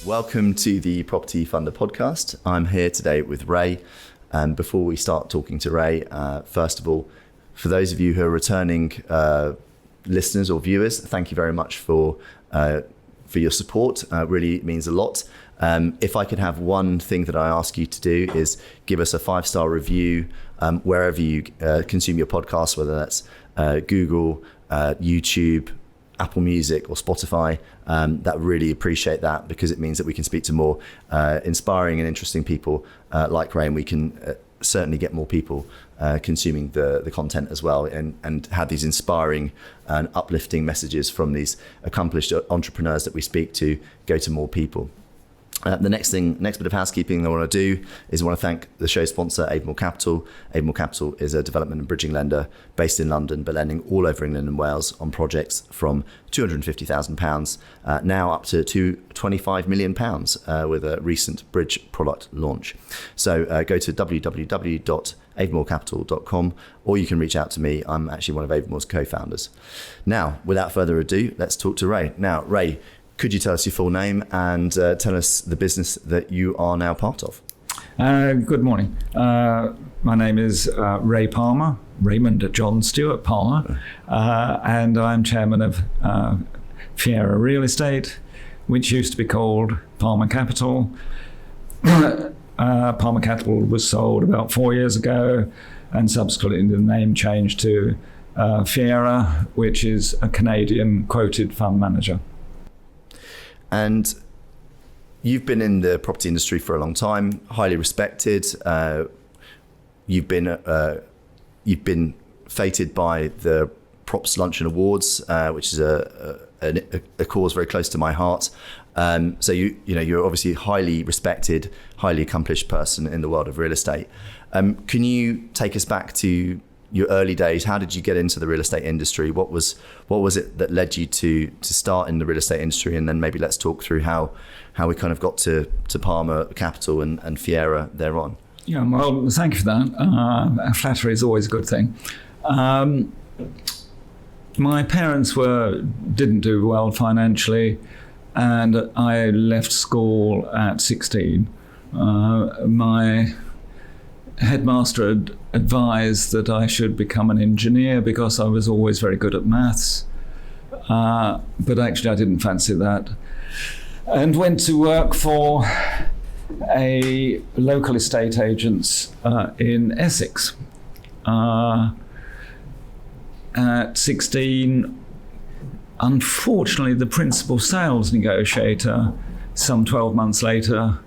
Welcome to the Property Funder podcast. I'm here today with Ray. And before we start talking to Ray, first of all, for those of you who are returning listeners or viewers, thank you very much for your support. Really means a lot. If I could have one thing that I ask you to do is give us a 5-star review wherever you consume your podcast, whether that's Google, YouTube, Apple Music or Spotify. That really appreciate that, because it means that we can speak to more inspiring and interesting people like Ray, and we can certainly get more people consuming the content as well, and have these inspiring and uplifting messages from these accomplished entrepreneurs that we speak to go to more people. The next bit of housekeeping I want to do is I want to thank the show sponsor, Avonmore Capital. Avonmore Capital is a development and bridging lender based in London, but lending all over England and Wales on projects from £250,000 now up to £25 million with a recent bridge product launch. So go to www.avonmorecapital.com, or you can reach out to me. I'm actually one of Avonmore's co-founders. Now, without further ado, let's talk to Ray. Now, Ray, could you tell us your full name and tell us the business that you are now part of? Good morning. My name is Ray Palmer, Raymond John Stewart Palmer, and I'm chairman of Fiera Real Estate, which used to be called Palmer Capital. Palmer Capital was sold about 4 years ago, and subsequently the name changed to Fiera, which is a Canadian quoted fund manager. And you've been in the property industry for a long time, highly respected. You've been feted by the Props Luncheon Awards, which is a cause very close to my heart. So you're obviously a highly respected, highly accomplished person in the world of real estate. Can you take us back to your early days? How did you get into the real estate industry? What was it that led you to start in the real estate industry? And then maybe let's talk through how we kind of got to Palmer Capital and Fiera thereon. Yeah, well, thank you for that. Flattery is always a good thing. My parents didn't do well financially, and I left school at 16. My headmaster had advised that I should become an engineer because I was always very good at maths, but actually I didn't fancy that, and went to work for a local estate agents in Essex. At 16, unfortunately, the principal sales negotiator, some 12 months later,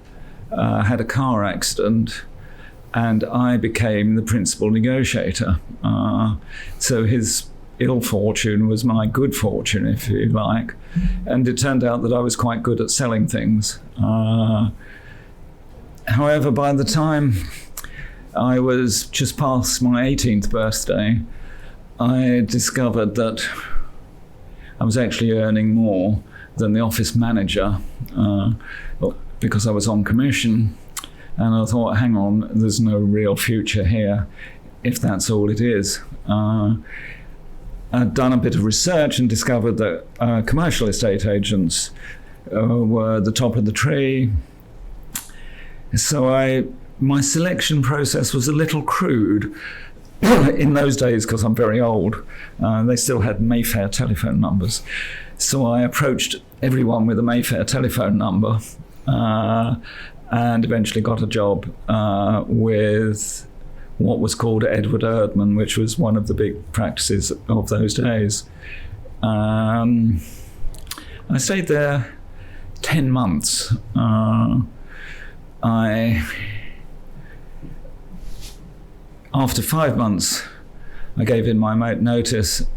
had a car accident, and I became the principal negotiator. So his ill fortune was my good fortune, if you like. And it turned out that I was quite good at selling things. However, by the time I was just past my 18th birthday, I discovered that I was actually earning more than the office manager because I was on commission. And I thought, hang on, there's no real future here if that's all it is. I'd done a bit of research and discovered that commercial estate agents were the top of the tree. So my selection process was a little crude. In those days, because I'm very old, they still had Mayfair telephone numbers. So I approached everyone with a Mayfair telephone number, and eventually got a job with what was called Edward Erdman, which was one of the big practices of those days. I stayed there 10 months. After 5 months, I gave in my notice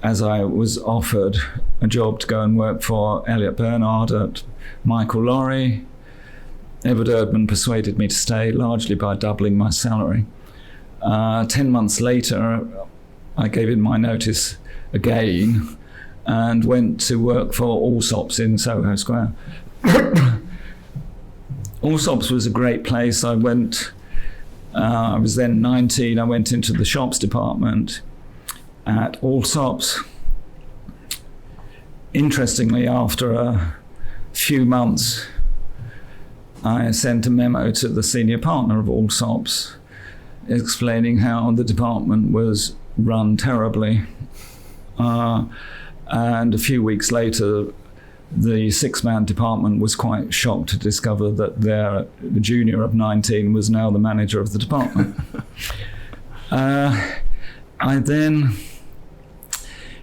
as I was offered a job to go and work for Elliot Bernard at Michael Lorry. Edward Erdman persuaded me to stay, largely by doubling my salary. 10 months later, I gave in my notice again and went to work for Allsops in Soho Square. Allsops was a great place. I was then 19. I went into the shops department at Allsops. Interestingly, after few months, I sent a memo to the senior partner of Allsops explaining how the department was run terribly. And a few weeks later, the 6-man department was quite shocked to discover that their junior of 19 was now the manager of the department. I then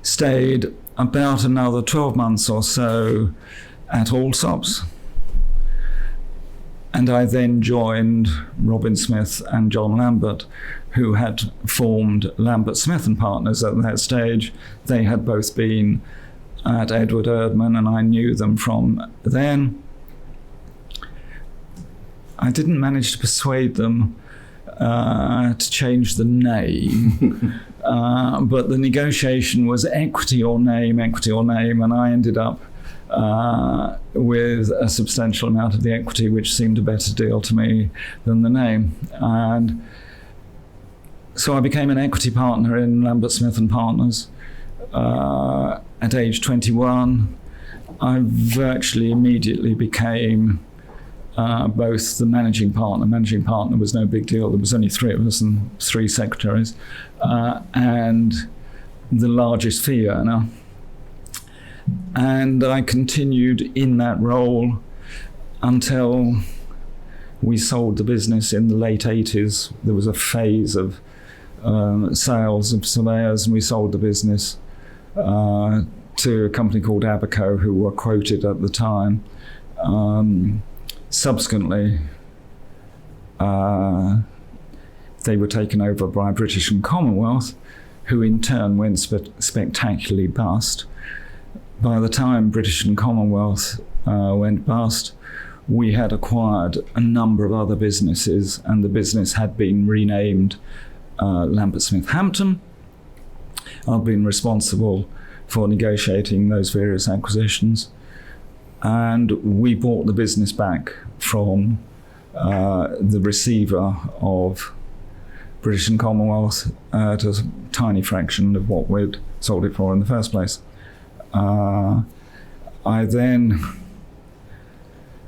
stayed about another 12 months or so at Allsops. And I then joined Robin Smith and John Lambert, who had formed Lambert Smith and Partners at that stage. They had both been at Edward Erdman, and I knew them from then. I didn't manage to persuade them to change the name, but the negotiation was equity or name, and I ended up with a substantial amount of the equity, which seemed a better deal to me than the name. And so I became an equity partner in Lambert Smith and Partners at age 21. I virtually immediately became both the managing partner. Managing partner was no big deal. There was only 3 of us and 3 secretaries, and the largest fee earner. And I continued in that role until we sold the business in the late 80s. There was a phase of sales of surveyors, and we sold the business to a company called Abaco, who were quoted at the time. Subsequently, they were taken over by British and Commonwealth, who in turn went spectacularly bust. By the time British and Commonwealth went bust, we had acquired a number of other businesses, and the business had been renamed Lambert Smith Hampton. I've been responsible for negotiating those various acquisitions, and we bought the business back from the receiver of British and Commonwealth at a tiny fraction of what we'd sold it for in the first place. I then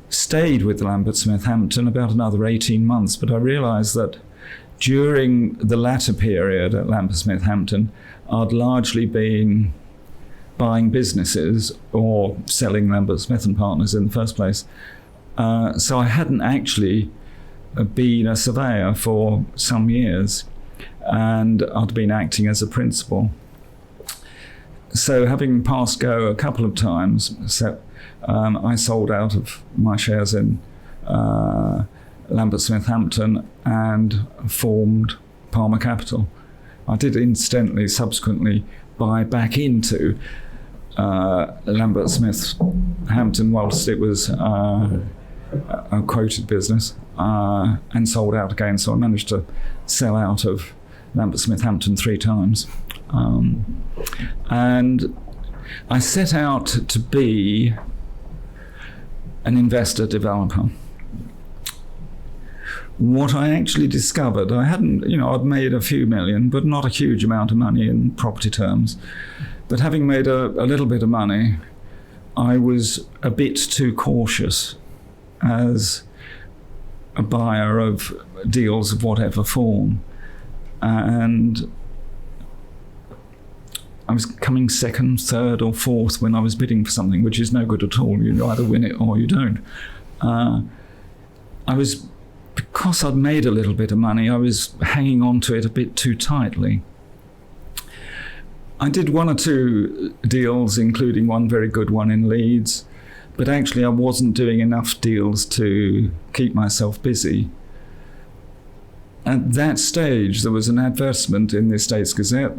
stayed with Lambert Smith Hampton about another 18 months, but I realised that during the latter period at Lambert Smith Hampton, I'd largely been buying businesses or selling Lambert Smith and Partners in the first place. So I hadn't actually been a surveyor for some years, and I'd been acting as a principal. So having passed go a couple of times, I sold out of my shares in Lambert Smith Hampton and formed Palmer Capital. I did incidentally subsequently buy back into Lambert Smith Hampton whilst it was a quoted business, and sold out again. So I managed to sell out of Lambert Smith Hampton 3 times. And I set out to be an investor developer. What I actually discovered, I'd made a few million, but not a huge amount of money in property terms. But having made a little bit of money, I was a bit too cautious as a buyer of deals of whatever form. And I was coming second, third or fourth when I was bidding for something, which is no good at all. You either win it or you don't. Because I'd made a little bit of money, I was hanging on to it a bit too tightly. I did 1 or 2 deals, including one very good one in Leeds, but actually I wasn't doing enough deals to keep myself busy. At that stage, there was an advertisement in the Estates Gazette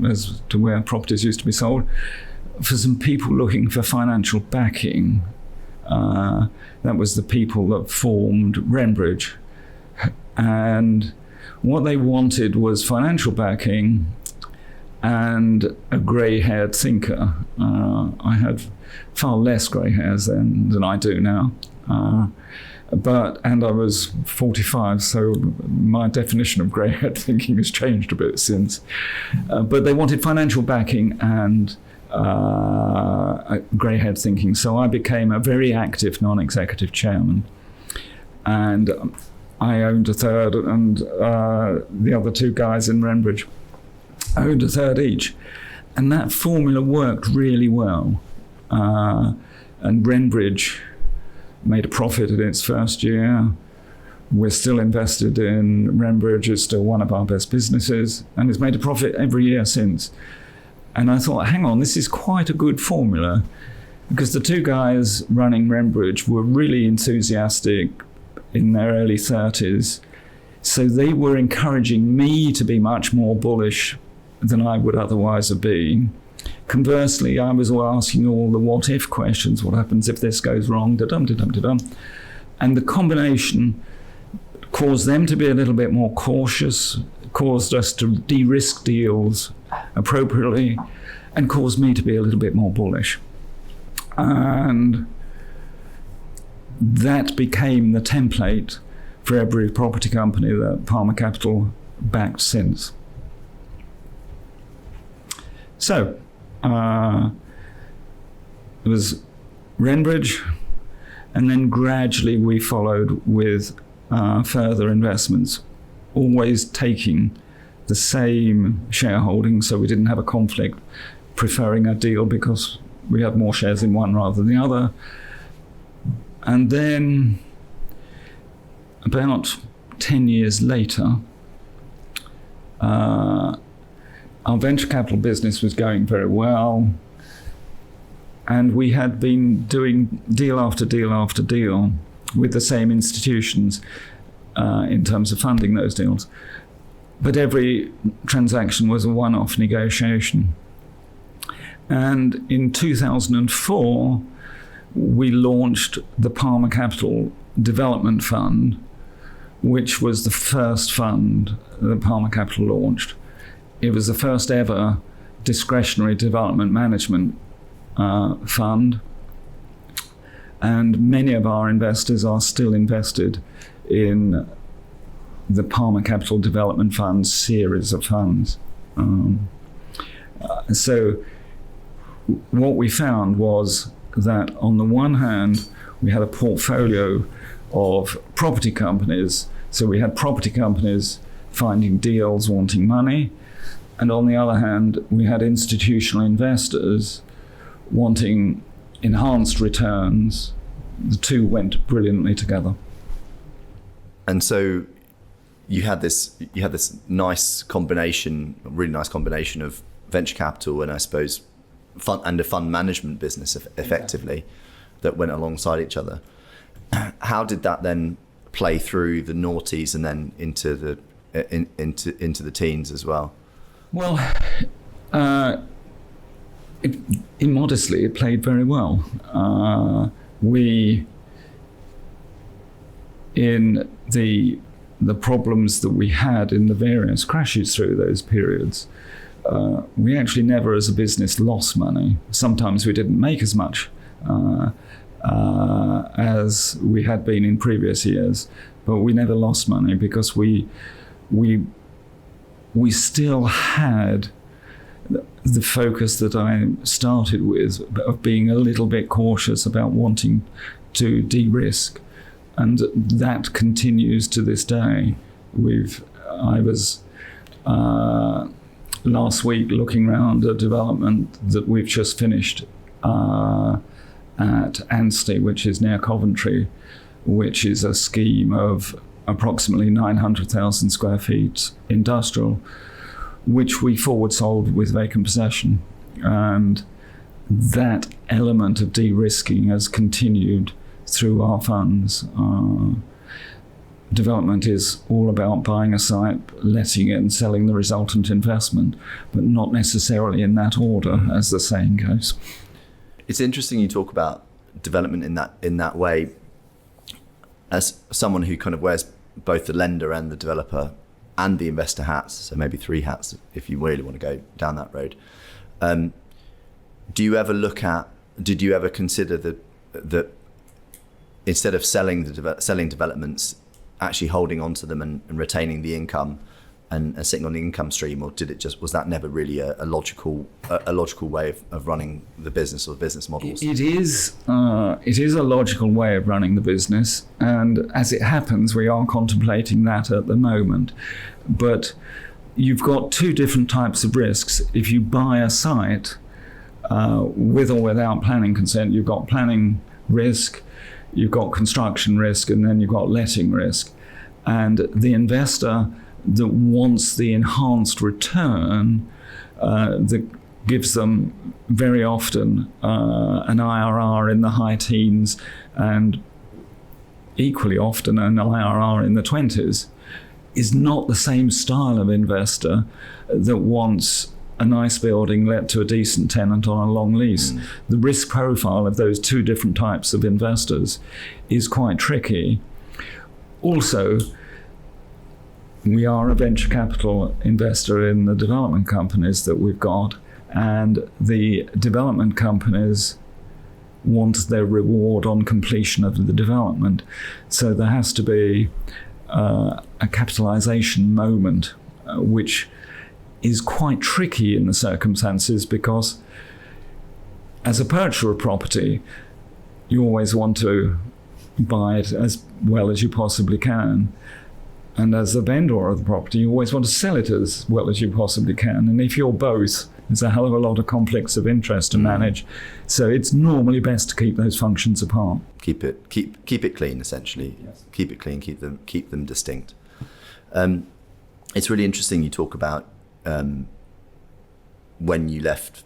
as to where properties used to be sold for some people looking for financial backing. That was the people that formed Renbridge. And what they wanted was financial backing and a grey-haired thinker. I had far less grey hairs then than I do now. And I was 45, so my definition of grey-haired thinking has changed a bit since. But they wanted financial backing and grey-head thinking. So I became a very active non-executive chairman, and I owned a third, and the other two guys in Renbridge owned a third each. And that formula worked really well. And Renbridge made a profit in its first year. We're still invested in Renbridge. It's still one of our best businesses, and it's made a profit every year since. And I thought, hang on, this is quite a good formula, because the two guys running Renbridge were really enthusiastic in their early 30s. So they were encouraging me to be much more bullish than I would otherwise have been. Conversely, I was asking all the what-if questions. What happens if this goes wrong? Da-dum, da-dum, da-dum. And the combination caused them to be a little bit more cautious, caused us to de-risk deals appropriately, and caused me to be a little bit more bullish. And that became the template for every property company that Palmer Capital backed since. So, it was Renbridge, and then gradually we followed with further investments, always taking the same shareholding, so we didn't have a conflict, preferring a deal because we had more shares in one rather than the other. And then about 10 years later, our venture capital business was going very well, and we had been doing deal after deal after deal with the same institutions in terms of funding those deals. But every transaction was a one-off negotiation. And in 2004, we launched the Palmer Capital Development Fund, which was the first fund that Palmer Capital launched. It was the first ever discretionary development management fund, and many of our investors are still invested in the Palmer Capital Development Fund series of funds. So what we found was that on the one hand, we had a portfolio of property companies. So we had property companies finding deals, wanting money. And on the other hand, we had institutional investors wanting enhanced returns. The two went brilliantly together. And so you had this nice combination, a really nice combination of venture capital and I suppose a fund management business effectively that went alongside each other. How did that then play through the noughties and then into the teens as well? Well, immodestly, it played very well. In the problems that we had in the various crashes through those periods, we actually never as a business lost money. Sometimes we didn't make as much as we had been in previous years, but we never lost money because we still had the focus that I started with of being a little bit cautious about wanting to de-risk, and that continues to this day. I was last week looking around a development that we've just finished at Anstey, which is near Coventry, which is a scheme of approximately 900,000 square feet industrial, which we forward sold with vacant possession. And that element of de-risking has continued through our funds. Development is all about buying a site, letting it and selling the resultant investment, but not necessarily in that order, as the saying goes. It's interesting you talk about development in that way. As someone who kind of wears both the lender and the developer and the investor hats, so maybe three hats if you really want to go down that road, did you ever consider that instead of selling developments, actually holding on to them and retaining the income and sitting on the income stream, or was that never really a logical way of running the business or business models? It is a logical way of running the business, and as it happens, we are contemplating that at the moment. But you've got two different types of risks. If you buy a site with or without planning consent, you've got planning risk, you've got construction risk, and then you've got letting risk. And the investor that wants the enhanced return that gives them very often an IRR in the high teens, and equally often an IRR in the 20s, is not the same style of investor that wants a nice building let to a decent tenant on a long lease. The risk profile of those two different types of investors is quite tricky. Also, we are a venture capital investor in the development companies that we've got, and the development companies want their reward on completion of the development. So there has to be a capitalization moment, which is quite tricky in the circumstances, because as a purchaser of property, you always want to buy it as well as you possibly can. And as a vendor of the property, you always want to sell it as well as you possibly can. And if you're both, there's a hell of a lot of conflicts of interest to manage. So it's normally best to keep those functions apart. Keep it clean, essentially. Yes. Keep it clean. Keep them distinct. It's really interesting. You talk about when you left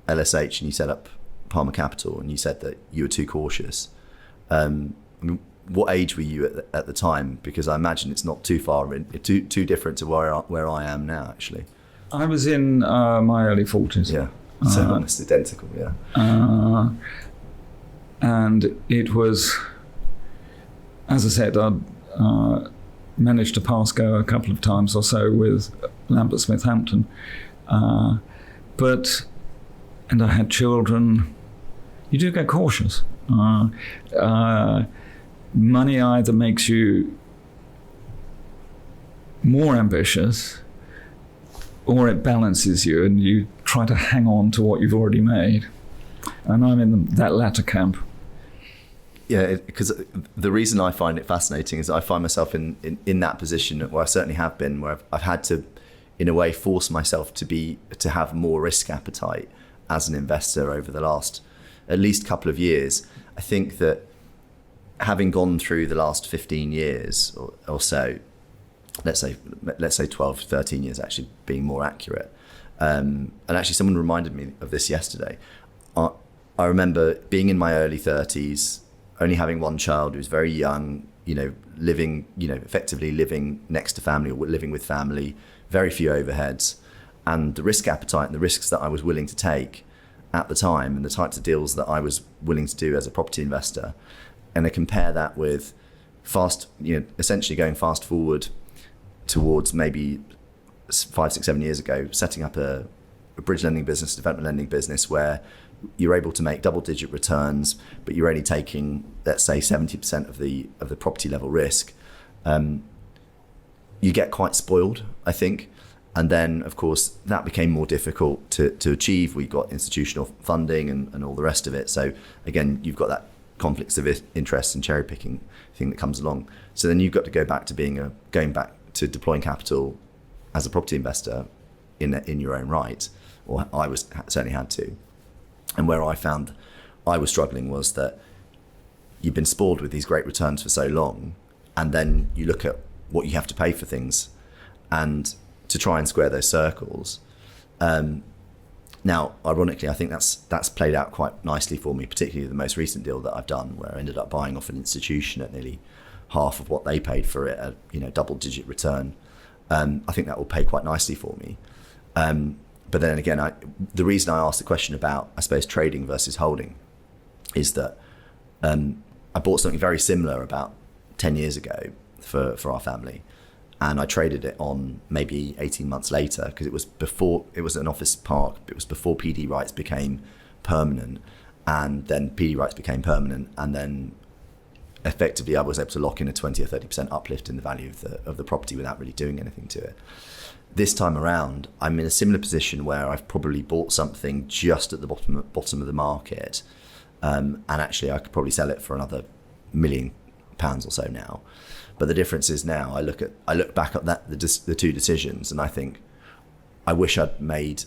LSH and you set up Palmer Capital, and you said that you were too cautious. What age were you at the time? Because I imagine it's not too different to where I am now, actually. I was in my early 40s. Yeah, so almost identical, yeah. And it was, as I said, I'd managed to pass go a couple of times or so with Lambert Smith Hampton. And I had children. You do get cautious. Money either makes you more ambitious, or it balances you and you try to hang on to what you've already made. And I'm in that latter camp. Yeah, because the reason I find it fascinating is I find myself in that position where I certainly have been, where I've had to, in a way, force myself to have more risk appetite as an investor over the last at least couple of years. I think that having gone through the last 15 years or so, let's say 12, 13 years, actually being more accurate. And actually someone reminded me of this yesterday. I remember being in my early 30s, only having one child who was very young, effectively living next to family or living with family, very few overheads, and the risk appetite and the risks that I was willing to take at the time and the types of deals that I was willing to do as a property investor. And I compare that with essentially going fast forward towards maybe 5, 6, 7 years ago, setting up a bridge lending business, development lending business, where you're able to make double-digit returns, but you're only taking, let's say, 70% of the property level risk. You get quite spoiled, I think. And then, of course, that became more difficult to achieve. We got institutional funding and all the rest of it. So again, you've got that conflicts of interest and cherry picking thing that comes along. So then you've got to go back to going back to deploying capital as a property investor in your own right, or I certainly had to. And where I found I was struggling was that you've been spoiled with these great returns for so long, and then you look at what you have to pay for things, and to try and square those circles. Now, ironically, I think that's played out quite nicely for me, particularly the most recent deal that I've done, where I ended up buying off an institution at nearly half of what they paid for it, at double-digit return. I think that will pay quite nicely for me. But then again, the reason I asked the question about, I suppose, trading versus holding is that I bought something very similar about 10 years ago for our family. And I traded it on maybe 18 months later, because it was an office park. It was before PD rights became permanent, and then PD rights became permanent, and then effectively I was able to lock in a 20 or 30% uplift in the value of the property without really doing anything to it. This time around, I'm in a similar position where I've probably bought something just at the bottom of the market, and actually I could probably sell it for another £1 million or so now. But the difference is now I look back at the two decisions, and I think I wish I'd made.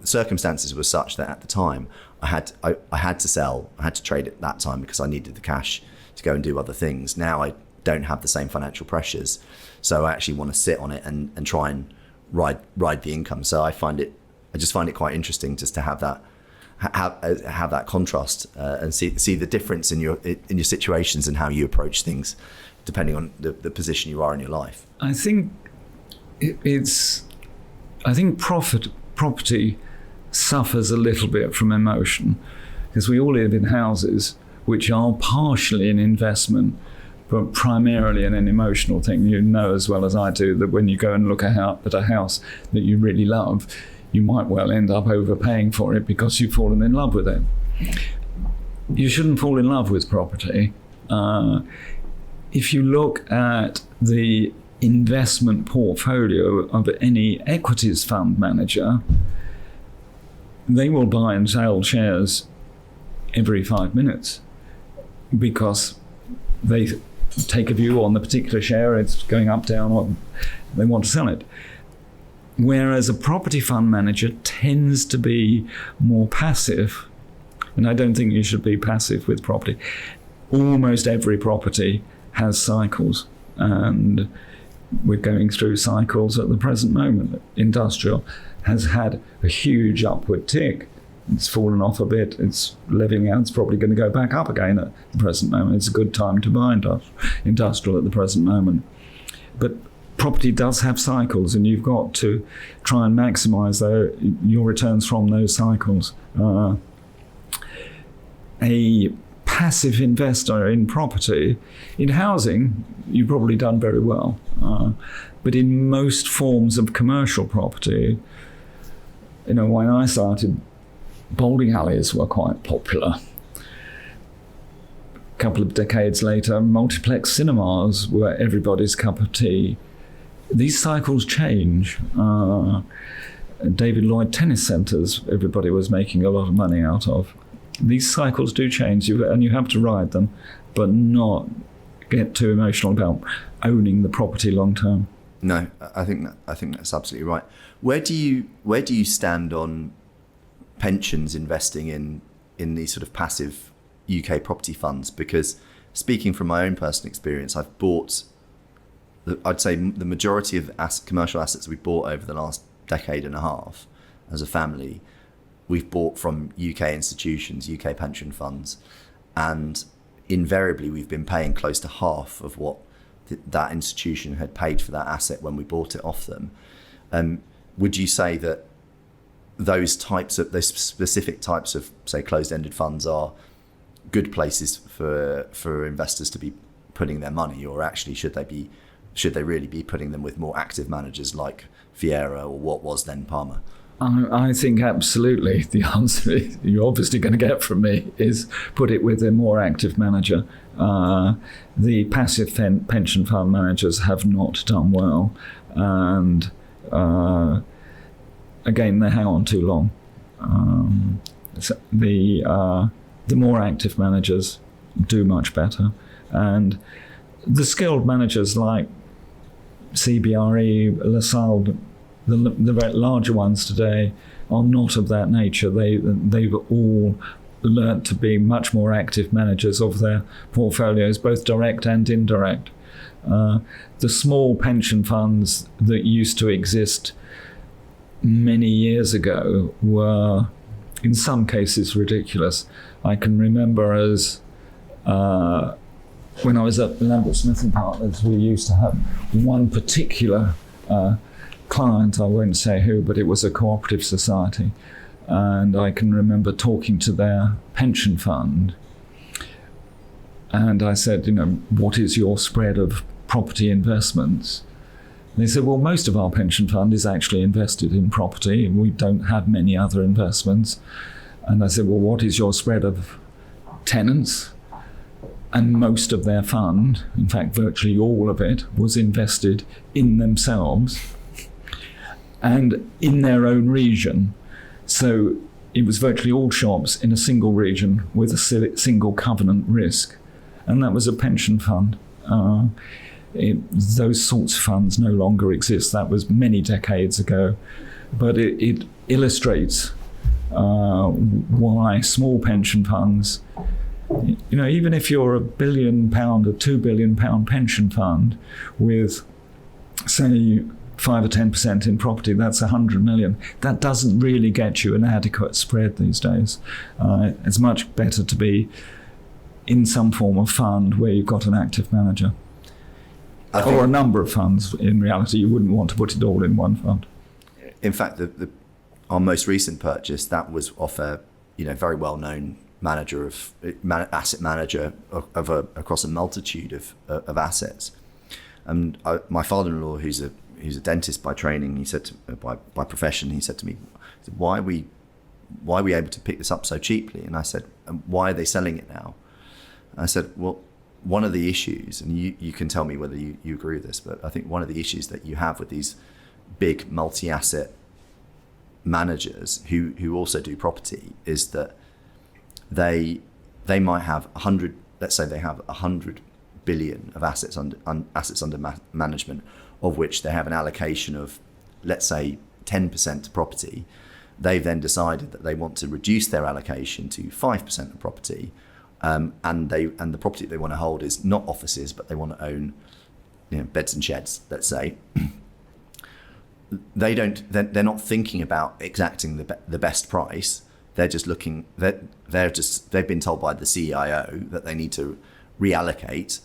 Circumstances were such that at the time I had to sell, I had to trade at that time because I needed the cash to go and do other things. Now I don't have the same financial pressures, so I actually want to sit on it and try and ride the income. So I just find it quite interesting just to have that contrast and see the difference in your situations and how you approach things depending on the position you are in your life. I think property suffers a little bit from emotion, because we all live in houses which are partially an investment but primarily an emotional thing. You know as well as I do that when you go and look at a house that you really love, you might well end up overpaying for it because you've fallen in love with it. You shouldn't fall in love with property. If you look at the investment portfolio of any equities fund manager, they will buy and sell shares every 5 minutes because they take a view on the particular share, it's going up, down, or they want to sell it. Whereas a property fund manager tends to be more passive, and I don't think you should be passive with property. Almost every property has cycles, and we're going through cycles at the present moment. Industrial has had a huge upward tick. It's fallen off a bit. It's leveling out. It's probably going to go back up again at the present moment. It's a good time to buy industrial at the present moment. But property does have cycles, and you've got to try and maximise your returns from those cycles. A passive investor in property, in housing, you've probably done very well. But in most forms of commercial property, when I started, bowling alleys were quite popular. A couple of decades later, multiplex cinemas were everybody's cup of tea. These cycles change. David Lloyd tennis centres, everybody was making a lot of money out of. These cycles do change, and you have to ride them, but not get too emotional about owning the property long term. No, I think that's absolutely right. Where do you stand on pensions investing in these sort of passive UK property funds? Because speaking from my own personal experience, I've bought, I'd say the majority of commercial assets we've bought over the last decade and a half as a family, we've bought from UK institutions, UK pension funds, and invariably we've been paying close to half of what that institution had paid for that asset when we bought it off them. Would you say that those specific types of, say, closed-ended funds are good places for investors to be putting their money, or actually should they really be putting them with more active managers like Fiera or what was then Palmer? I think absolutely. The answer you're obviously going to get from me is put it with a more active manager. The passive pension fund managers have not done well, and again, they hang on too long. The more active managers do much better, and the skilled managers like CBRE, LaSalle, the larger ones today are not of that nature. They've all learnt to be much more active managers of their portfolios, both direct and indirect. The small pension funds that used to exist many years ago were, in some cases, ridiculous. I can remember as when I was at Lambert Smith & Partners, we used to have one particular client, I won't say who, but it was a cooperative society. And I can remember talking to their pension fund. And I said, what is your spread of property investments? And they said, well, most of our pension fund is actually invested in property, and we don't have many other investments. And I said, well, what is your spread of tenants? and most of their fund, in fact virtually all of it, was invested in themselves and in their own region. So it was virtually all shops in a single region with a single covenant risk, and that was a pension fund. Those sorts of funds no longer exist. That was many decades ago, but it illustrates why small pension funds, even if you're £1 billion or £2 billion pension fund with, say, 5 or 10% in property, that's 100 million. That doesn't really get you an adequate spread these days. It's much better to be in some form of fund where you've got an active manager. Or a number of funds. In reality, you wouldn't want to put it all in one fund. In fact, our most recent purchase, that was off a very well-known manager asset manager across a multitude of assets. And my father-in-law, who's a dentist by training, he said by profession, he said to me, "Why are we able to pick this up so cheaply?" And I said, "Why are they selling it now?" And I said, "Well, one of the issues, and you can tell me whether you agree with this, but I think one of the issues that you have with these big multi-asset managers who also do property is that they might have 100, let's say they have 100 billion of assets under management, of which they have an allocation of, let's say, 10% to property. They've then decided that they want to reduce their allocation to 5% of property. And the property they want to hold is not offices, but they want to own, beds and sheds, let's say. They're not thinking about exacting the best price. They're just looking. They've been told by the CIO that they need to reallocate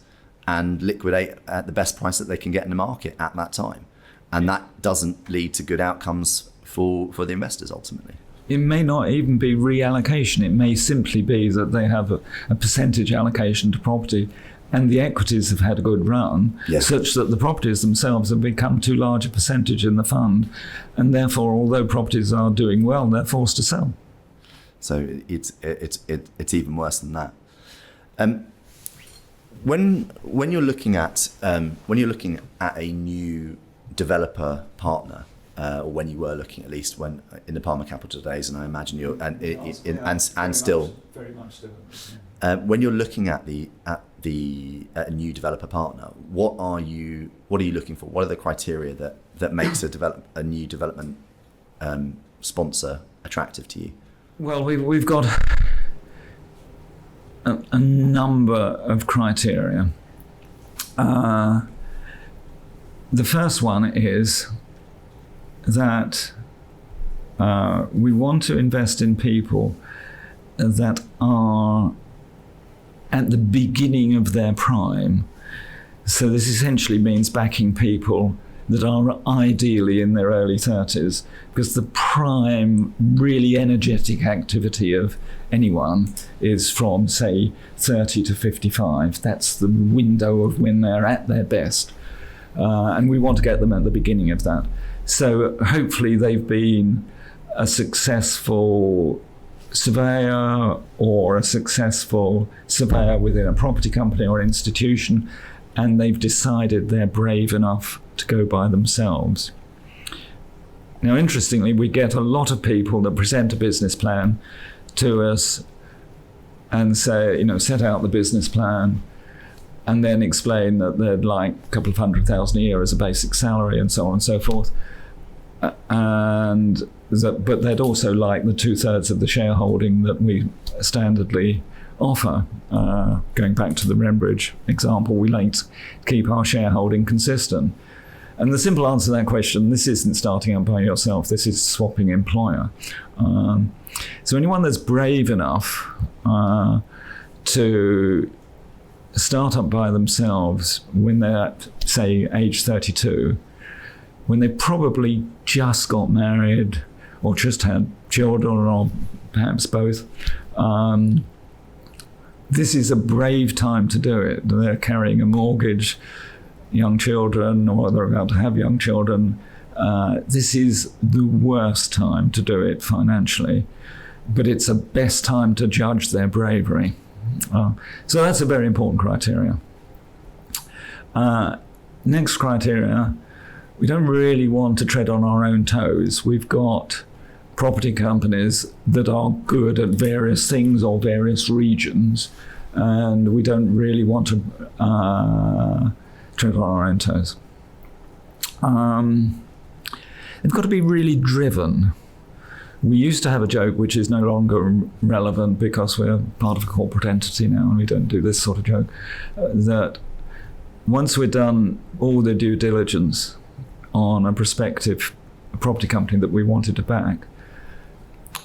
and liquidate at the best price that they can get in the market at that time, and that doesn't lead to good outcomes for the investors ultimately. It may not even be reallocation. It may simply be that they have a percentage allocation to property and the equities have had a good run, such that the properties themselves have become too large a percentage in the fund. And therefore, although properties are doing well, they're forced to sell. So it's even worse than that. When you're looking at a new developer partner, or when you were looking, at least when in the Palmer Capital days, and I imagine you're and still very much still. When you're looking at a new developer partner, what are you looking for? What are the criteria that makes a new development sponsor attractive to you? Well, we've got a number of criteria. The first one is that we want to invest in people that are at the beginning of their prime. So this essentially means backing people that are ideally in their early 30s, because the prime, really energetic activity of anyone is from, say, 30 to 55. That's the window of when they're at their best. And we want to get them at the beginning of that. So hopefully they've been a successful surveyor or a successful surveyor within a property company or institution, and they've decided they're brave enough to go by themselves. Now, interestingly, we get a lot of people that present a business plan to us and say, set out the business plan, and then explain that they'd like a couple of $100,000 a year as a basic salary and so on and so forth. But they'd also like the 2/3 of the shareholding that we standardly offer. Going back to the Rembridge example, we like to keep our shareholding consistent. And the simple answer to that question, this isn't starting up by yourself, this is swapping employer. So anyone that's brave enough to start up by themselves when they're at, say, age 32, when they probably just got married or just had children or perhaps both, this is a brave time to do it. They're carrying a mortgage, young children, or they're about to have young children. This is the worst time to do it financially, but it's the best time to judge their bravery. So that's a very important criteria. Next criteria, we don't really want to tread on our own toes. We've got property companies that are good at various things or various regions, and we don't really want to tread on our own toes. They've got to be really driven. We used to have a joke which is no longer relevant because we're part of a corporate entity now and we don't do this sort of joke, that once we're done all the due diligence on a prospective property company that we wanted to back,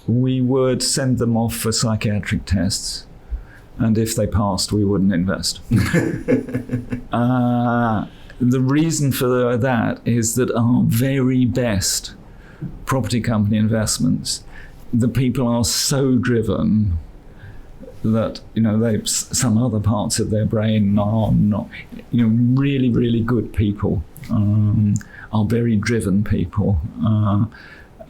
we would send them off for psychiatric tests, and if they passed, we wouldn't invest. The reason for that is that our very best property company investments, the people are so driven that, some other parts of their brain are not, really, really good people, are very driven people,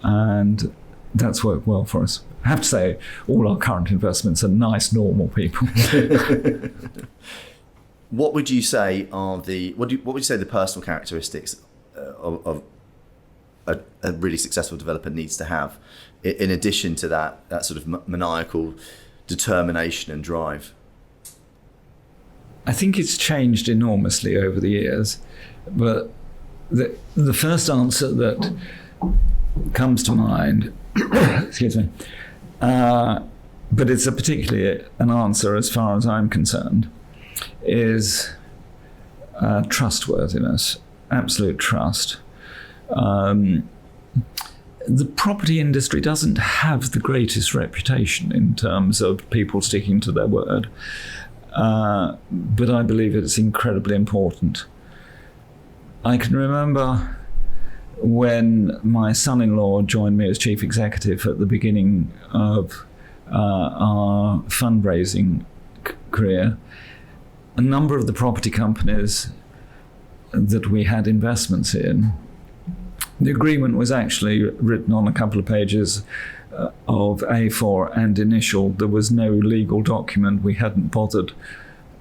and that's worked well for us. I have to say, all our current investments are nice, normal people. What would you say are the personal characteristics of a really successful developer needs to have, in addition to that sort of maniacal determination and drive? I think it's changed enormously over the years, but the first answer that comes to mind, excuse me, but it's particularly an answer as far as I'm concerned, is trustworthiness, absolute trust. The property industry doesn't have the greatest reputation in terms of people sticking to their word, but I believe it's incredibly important. I can remember when my son-in-law joined me as chief executive at the beginning of our fundraising career, a number of the property companies that we had investments in, the agreement was actually written on a couple of pages of A4 and initial. There was no legal document. We hadn't bothered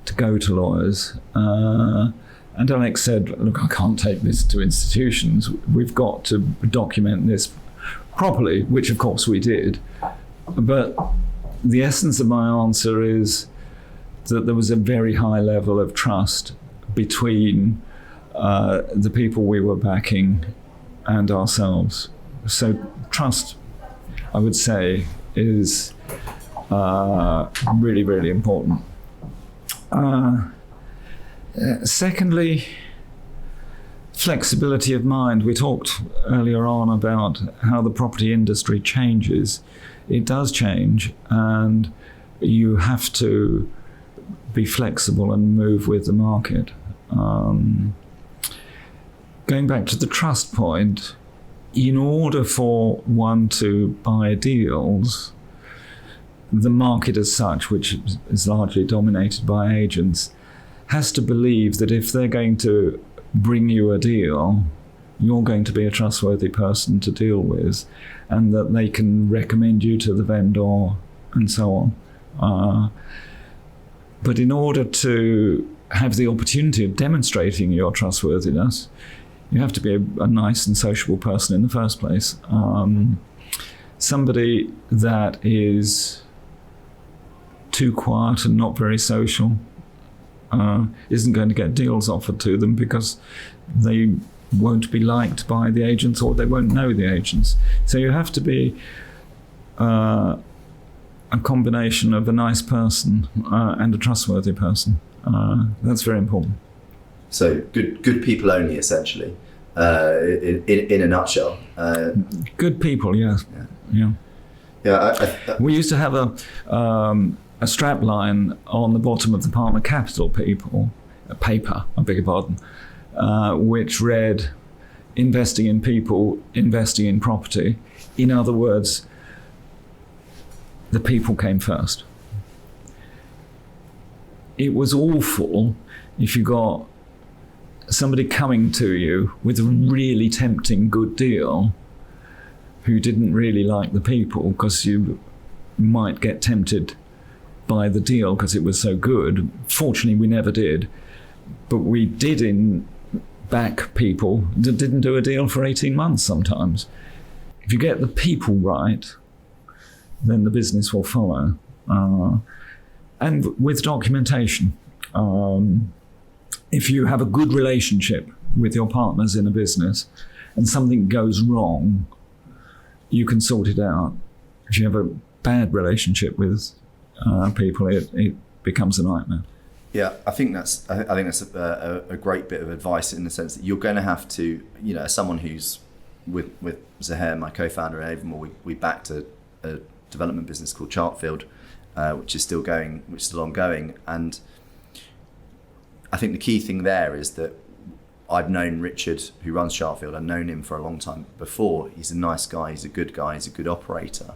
to go to lawyers. And Alex said, look, I can't take this to institutions. We've got to document this properly, which of course we did. But the essence of my answer is that there was a very high level of trust between the people we were backing and ourselves. So trust, I would say, is really, really important. Secondly, flexibility of mind. We talked earlier on about how the property industry changes. It does change, and you have to be flexible and move with the market. Going back to the trust point, in order for one to buy deals, the market as such, which is largely dominated by agents, has to believe that if they're going to bring you a deal, you're going to be a trustworthy person to deal with, and that they can recommend you to the vendor and so on. But in order to have the opportunity of demonstrating your trustworthiness, you have to be a nice and sociable person in the first place. Somebody that is too quiet and not very social isn't going to get deals offered to them because they won't be liked by the agents or they won't know the agents. So you have to be a combination of a nice person and a trustworthy person. That's very important. So good people only, essentially, in a nutshell. Good people, yes. Yeah. We used to have a strap line on the bottom of the Palmer Capital paper, I beg your pardon, which read, investing in people, investing in property. In other words, the people came first. It was awful if you got somebody coming to you with a really tempting good deal who didn't really like the people, because you might get tempted buy the deal because it was so good. Fortunately, we never did. But we did back people that didn't do a deal for 18 months sometimes. If you get the people right, then the business will follow. And with documentation, if you have a good relationship with your partners in a business and something goes wrong, you can sort it out. If you have a bad relationship with people, it becomes a nightmare. Yeah, I think that's a great bit of advice in the sense that you're going to have to, someone who's with Zaher, my co-founder at Avonmore, we backed a development business called Chartfield, which is still ongoing. And I think the key thing there is that I've known Richard, who runs Chartfield. I've known him for a long time before. He's a nice guy. He's a good guy. He's a good operator.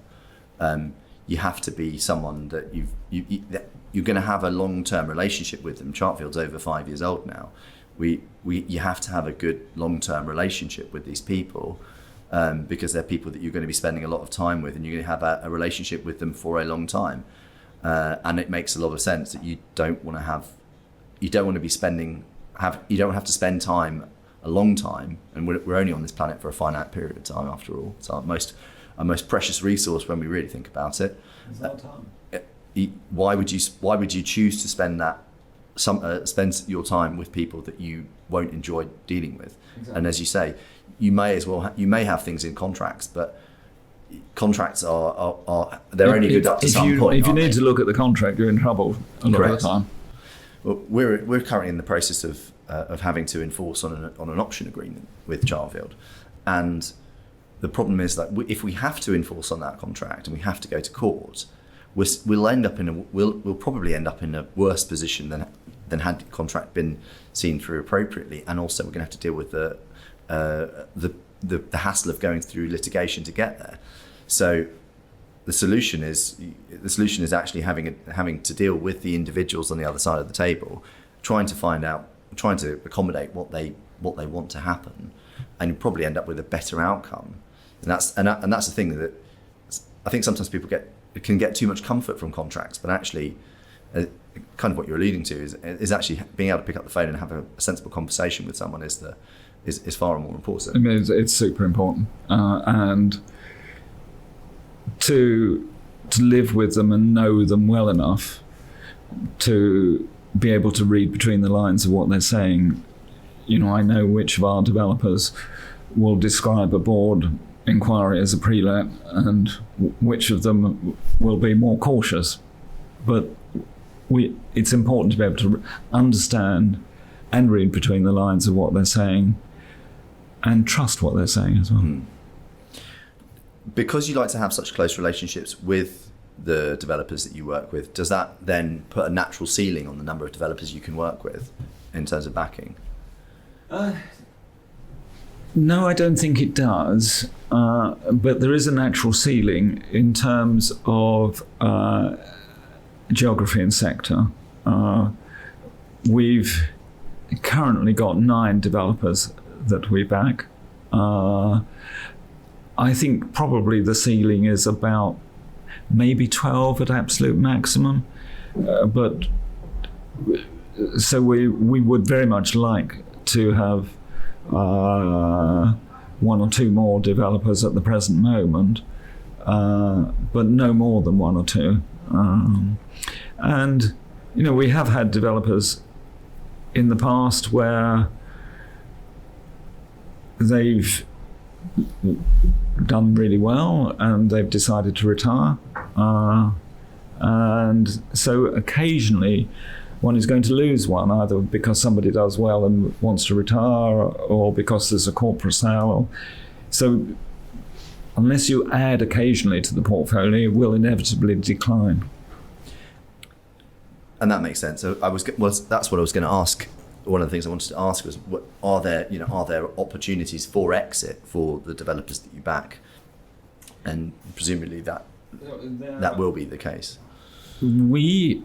You have to be someone that you're going to have a long-term relationship with them. Chartfield's over 5 years old now. You have to have a good long-term relationship with these people because they're people that you're going to be spending a lot of time with, and you're going to have a relationship with them for a long time. And it makes a lot of sense that you don't want to have to spend time a long time, and we're only on this planet for a finite period of time after all. It's our most precious resource when we really think about it. It's our time. Why would you choose to spend spend your time with people that you won't enjoy dealing with? Exactly. And as you say, you may have things in contracts, but contracts are they're only good up to some point. If you need to look at the contract, you're in trouble a lot of the time. Well, we're currently in the process of having to enforce on an option agreement with Chartfield, and the problem is that if we have to enforce on that contract and we have to go to court, we'll probably end up in a worse position than had the contract been seen through appropriately, and also we're going to have to deal with the hassle of going through litigation to get there. So the solution is actually having to deal with the individuals on the other side of the table, trying to accommodate what they want to happen, and you probably end up with a better outcome. And that's the thing that I think sometimes people can get too much comfort from contracts, but actually, kind of what you're alluding to is actually being able to pick up the phone and have a sensible conversation with someone is far more important. I mean, it's super important, and to live with them and know them well enough to be able to read between the lines of what they're saying. I know which of our developers will describe a board inquiry as a pre-let and which of them will be more cautious. But it's important to be able to understand and read between the lines of what they're saying and trust what they're saying as well. Mm. Because you like to have such close relationships with the developers that you work with, does that then put a natural ceiling on the number of developers you can work with in terms of backing? No, I don't think it does. But there is a natural ceiling in terms of geography and sector. We've currently got 9 developers that we back. I think probably the ceiling is about maybe 12 at absolute maximum. But so we would very much like to have 1 or 2 more developers at the present moment, but no more than 1 or 2. And we have had developers in the past where they've done really well and they've decided to retire, and so occasionally one is going to lose one, either because somebody does well and wants to retire, or because there's a corporate sale. So unless you add occasionally to the portfolio, it will inevitably decline. And that makes sense. So that's what I was going to ask. One of the things I wanted to ask was, are there opportunities for exit for the developers that you back? And presumably that will be the case. We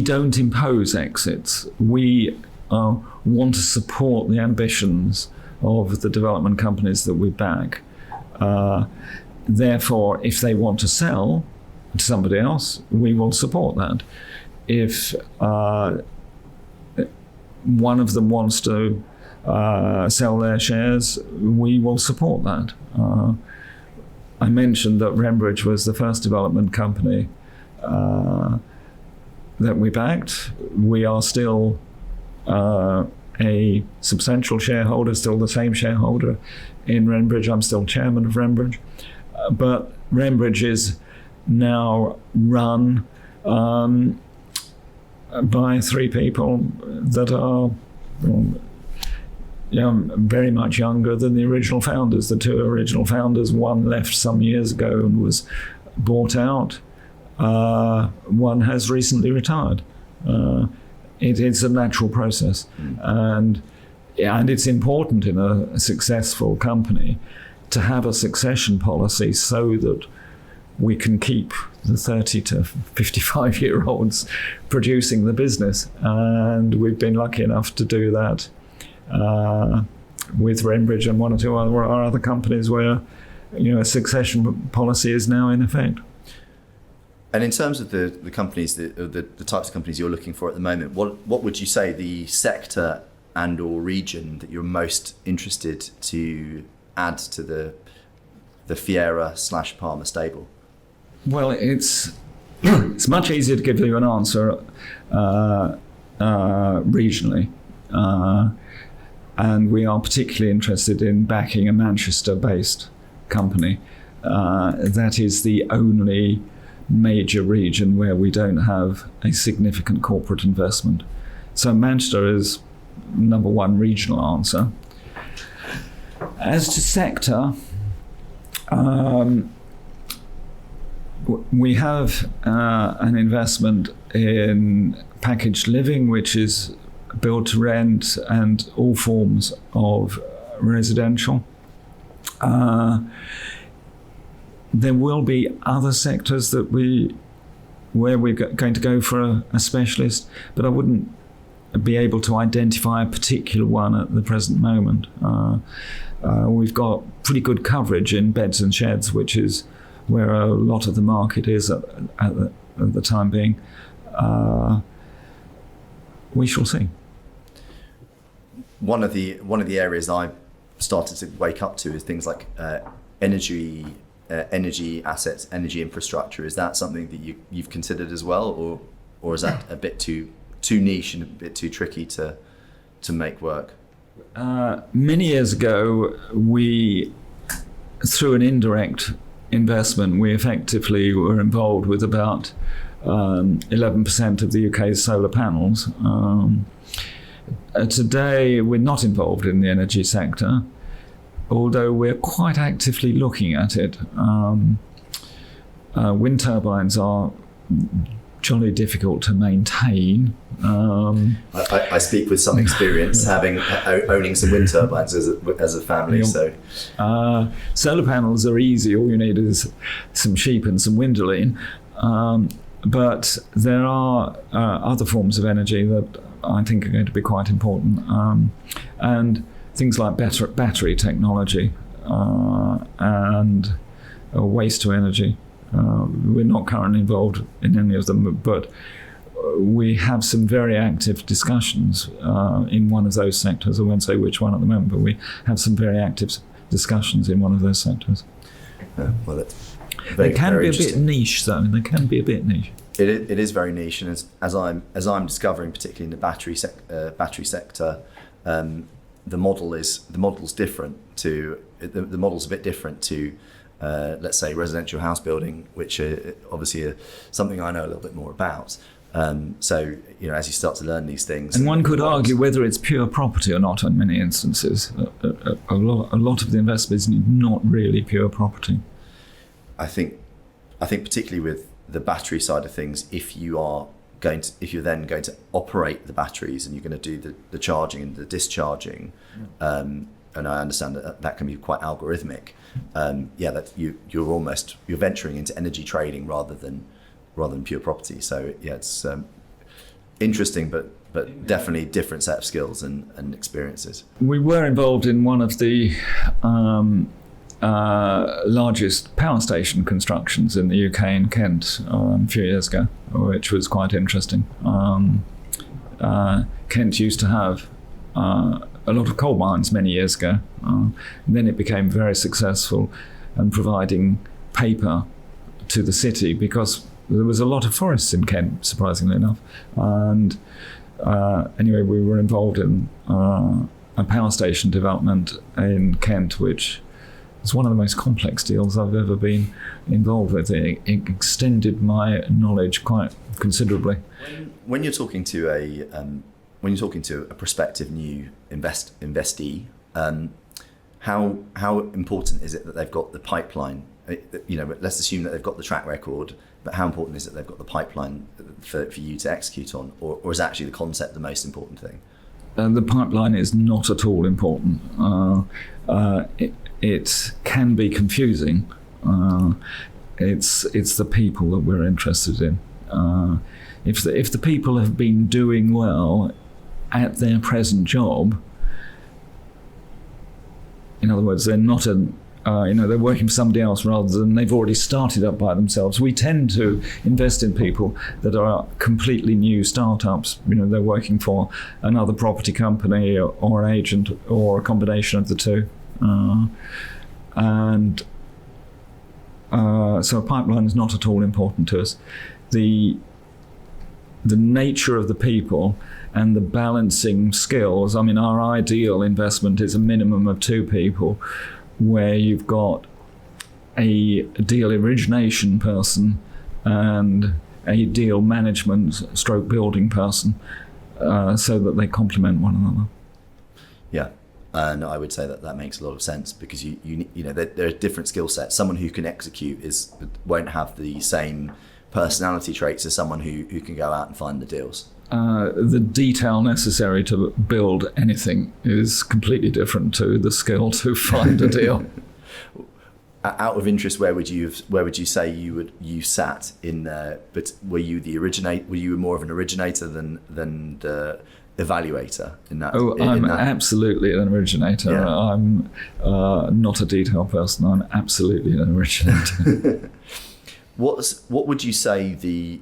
don't impose exits. We want to support the ambitions of the development companies that we back. Therefore, if they want to sell, to somebody else, we will support that. If one of them wants to sell their shares, we will support that. I mentioned that Rembridge was the first development company that we backed. We are still a substantial shareholder, still the same shareholder in Rembridge. I'm still chairman of Rembridge. But Rembridge is now run by three people that are very much younger than the original founders. The two original founders, one left some years ago and was bought out. One has recently retired. It's a natural process, and it's important in a successful company to have a succession policy so that we can keep the 30 to 55-year-olds producing the business. And we've been lucky enough to do that with Rembridge and one or two other companies where a succession policy is now in effect. And in terms of the companies, the types of companies you're looking for at the moment, what would you say the sector and or region that you're most interested to add to the Fiera/Palmer stable? Well, it's much easier to give you an answer regionally. And we are particularly interested in backing a Manchester-based company. That is the only major region where we don't have a significant corporate investment. So Manchester is number one regional answer. As to sector, we have an investment in packaged living, which is build to rent and all forms of residential. There will be other sectors where we're going to go for a specialist, but I wouldn't be able to identify a particular one at the present moment. We've got pretty good coverage in beds and sheds, which is where a lot of the market is at the time being. We shall see. One of the areas I started to wake up to is things like energy assets, energy infrastructure. Is that something that you've considered as well, or is that a bit too niche and a bit too tricky to make work? Many years ago, we, through an indirect investment, we effectively were involved with about 11% of the UK's solar panels. Today, we're not involved in the energy sector, although we're quite actively looking at it. Wind turbines are jolly difficult to maintain. I speak with some experience, owning some wind turbines as a family. So solar panels are easy. All you need is some sheep and some windowline. But there are other forms of energy that I think are going to be quite important, and things like battery technology and waste to energy. We're not currently involved in any of them, but we have some very active discussions in one of those sectors. I won't say which one at the moment, but we have some very active discussions in one of those sectors. Well, it's they can be a bit niche, though. They can be a bit niche. It is very niche, and as I'm discovering, particularly in the battery sector, the model's different to the model's a bit different to let's say residential house building, which obviously are something I know a little bit more about. So as you start to learn these things, and one could argue whether it's pure property or not. In many instances, a lot of the investment is not really pure property. I think particularly with the battery side of things, if you're then going to operate the batteries and you're going to do the charging and the discharging, and I understand that can be quite algorithmic. That you're venturing into energy trading rather than pure property. So it's interesting, but definitely different set of skills and experiences. We were involved in one of the largest power station constructions in the UK in Kent a few years ago, which was quite interesting. Kent used to have a lot of coal mines many years ago. And then it became very successful in providing paper to the city because there was a lot of forests in Kent, surprisingly enough. And anyway, we were involved in a power station development in Kent, which was one of the most complex deals I've ever been involved with. It extended my knowledge quite considerably. When you're talking to a prospective new investee, how important is it that they've got the pipeline? Let's assume that they've got the track record, but how important is it they've got the pipeline for you to execute on, or is actually the concept the most important thing? The pipeline is not at all important. It can be confusing. It's the people that we're interested in. If the people have been doing well at their present job, in other words, they're not they're working for somebody else rather than they've already started up by themselves. We tend to invest in people that are completely new startups. They're working for another property company or an agent or a combination of the two. So a pipeline is not at all important to us. The nature of the people and the balancing skills. I mean, our ideal investment is a minimum of 2 people, where you've got a deal origination person and a deal management / building person, so that they complement one another. Yeah. And I would say that makes a lot of sense, because there are different skill sets. Someone who can execute won't have the same personality traits as someone who can go out and find the deals. The detail necessary to build anything is completely different to the skill to find a deal. Out of interest, where would you say you sat in there? But were you more of an originator than the evaluator in that? I'm absolutely an originator. Yeah. I'm not a detail person. I'm absolutely an originator. What would you say the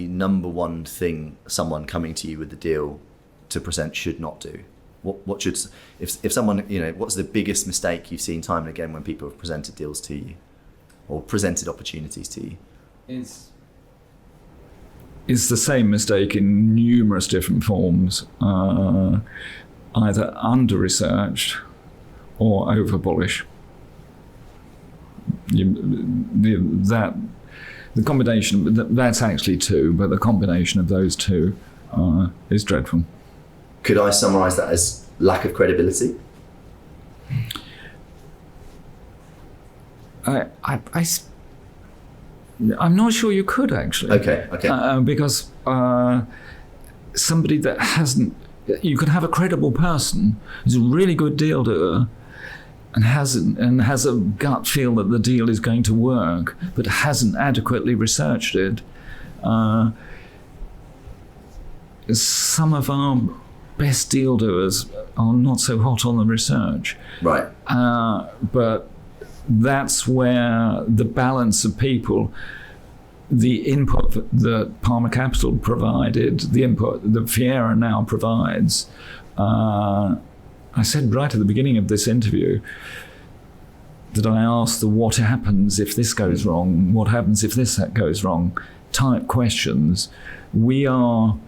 number one thing someone coming to you with the deal to present should not do? What should, if someone, what's the biggest mistake you've seen time and again when people have presented deals to you or presented opportunities to you? It's the same mistake in numerous different forms, either under-researched or over-bullish. The combination, that's actually 2, but the combination of those 2 is dreadful. Could I summarise that as lack of credibility? I'm not sure you could, actually. Okay. Because somebody that hasn't... You could have a credible person who's a really good deal doer and has a gut feel that the deal is going to work, but hasn't adequately researched it. Some of our best deal doers are not so hot on the research. Right. But that's where the balance of people, the input that Palmer Capital provided, the input that Fiera now provides. I said right at the beginning of this interview that I asked the what happens if this goes wrong, what happens if this goes wrong type questions. We are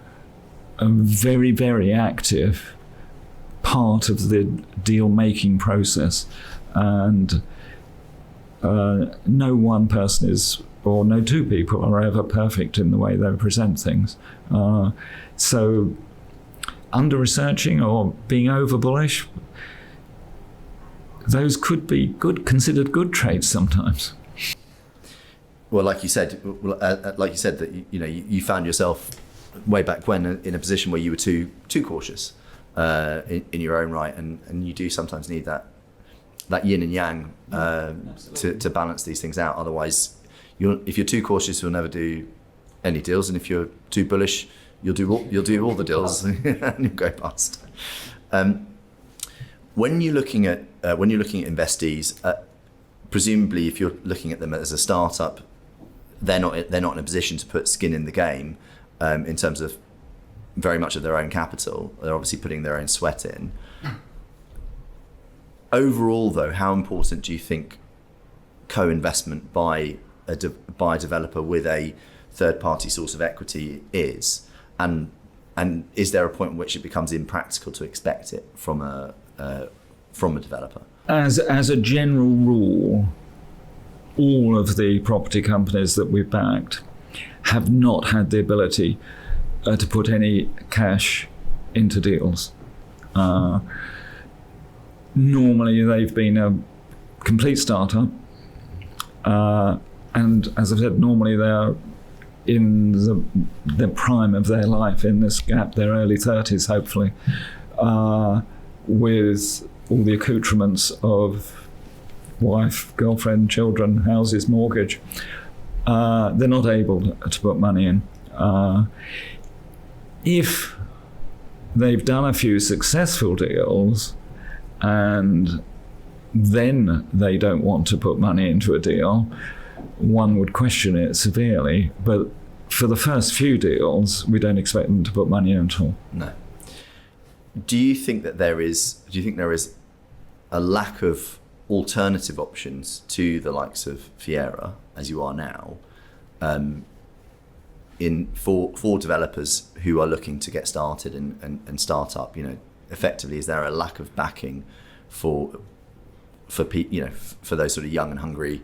a very, very active part of the deal-making process, and no one person is, or no 2 people are ever perfect in the way they present things. So under-researching or being over-bullish, those could be considered good traits sometimes. Well, like you said that you found yourself way back when in a position where you were too cautious in your own right, and you do sometimes need that yin and yang to balance these things out. Otherwise, if you're too cautious, you'll never do any deals, and if you're too bullish, you'll do all the deals and you'll go past. When you're looking at investees, presumably if you're looking at them as a startup, they're not in a position to put skin in the game in terms of very much of their own capital. They're obviously putting their own sweat in. Overall, though, how important do you think co-investment by a developer with a third-party source of equity is, and is there a point at which it becomes impractical to expect it from a developer? As a general rule, all of the property companies that we've backed have not had the ability to put any cash into deals. Normally, they've been a complete startup, and as I've said, normally they're in the prime of their life, in this gap, their early 30s, hopefully, with all the accoutrements of wife, girlfriend, children, houses, mortgage. They're not able to put money in. If they've done a few successful deals and then they don't want to put money into a deal, one would question it severely. But for the first few deals, we don't expect them to put money in at all. No. Do you think there is a lack of alternative options to the likes of Fiera, as you are now, for developers who are looking to get started and start up? Effectively, is there a lack of backing for those sort of young and hungry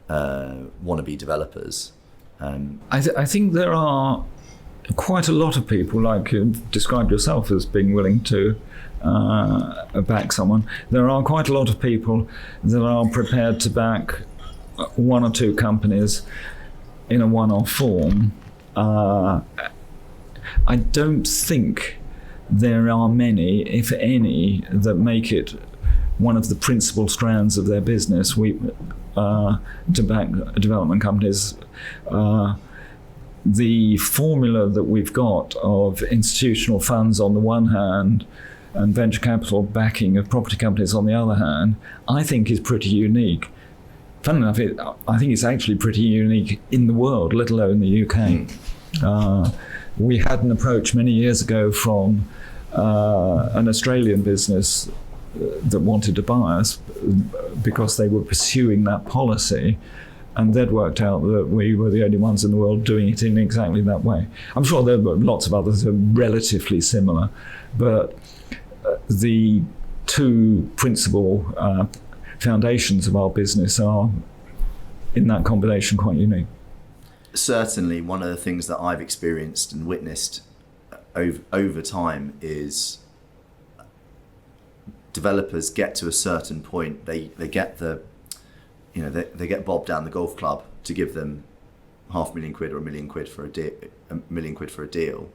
wannabe developers? I think there are quite a lot of people, like you described yourself as being willing to back someone. There are quite a lot of people that are prepared to back one or two companies in a one-off form. I don't think there are many, if any, that make it one of the principal strands of their business to back development companies. The formula that we've got of institutional funds on the one hand and venture capital backing of property companies on the other hand, I think is pretty unique. Funnily enough, I think it's actually pretty unique in the world, let alone the UK. We had an approach many years ago from an Australian business that wanted to buy us because they were pursuing that policy, and they'd worked out that we were the only ones in the world doing it in exactly that way. I'm sure there were lots of others that are relatively similar, but the two principal foundations of our business are, in that combination, quite unique. Certainly, one of the things that I've experienced and witnessed over time is developers get to a certain point. They get they get Bob down the golf club to give them £500,000 or £1 million for £1 million for a deal.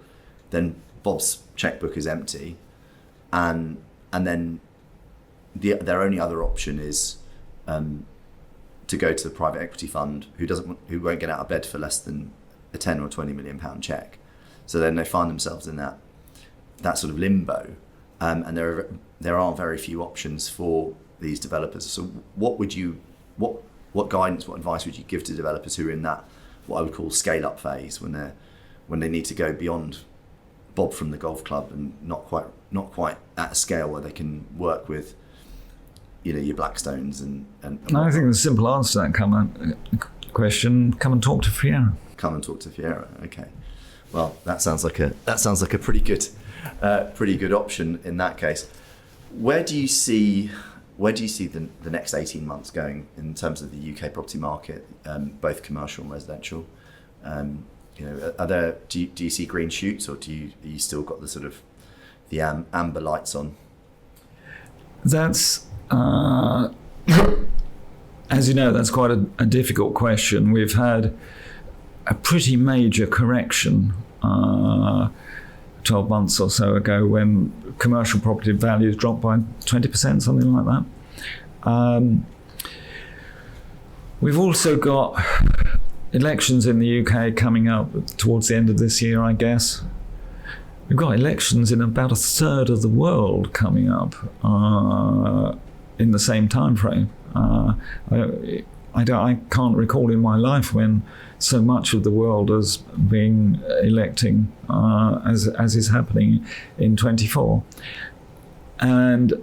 Then Bob's checkbook is empty, and then their only other option is to go to the private equity fund who won't get out of bed for less than a £10 or £20 million pound check. So then they find themselves in that sort of limbo, and there are very few options for these developers. So what guidance, what advice would you give to developers who are in that, what I would call scale up phase, when they need to go beyond Bob from the golf club and not quite at a scale where they can work with your Blackstones and I think the simple answer to that question: come and talk to Fiera. Come and talk to Fiera. Okay. Well, that sounds like a pretty good option in that case. Where do you see the next 18 months going in terms of the UK property market, both commercial and residential? Do you see green shoots, or are you still got the sort of the amber lights on? That's as you know, that's quite a difficult question. We've had a pretty major correction 12 months or so ago when commercial property values dropped by 20%, something like that. We've also got elections in the UK coming up towards the end of this year, I guess. we've got elections in about a third of the world coming up in the same time frame. I can't recall in my life when so much of the world has been electing as is happening in 24. And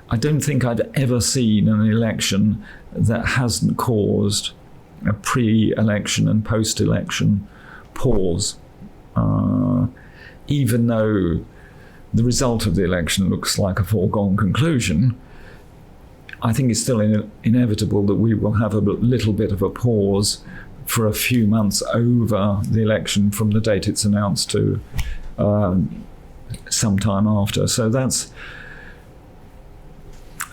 I don't think I've ever seen an election that hasn't caused a pre-election and post-election pause, even though the result of the election looks like a foregone conclusion. I think it's still inevitable that we will have a little bit of a pause for a few months over the election from the date it's announced to some time after. So that's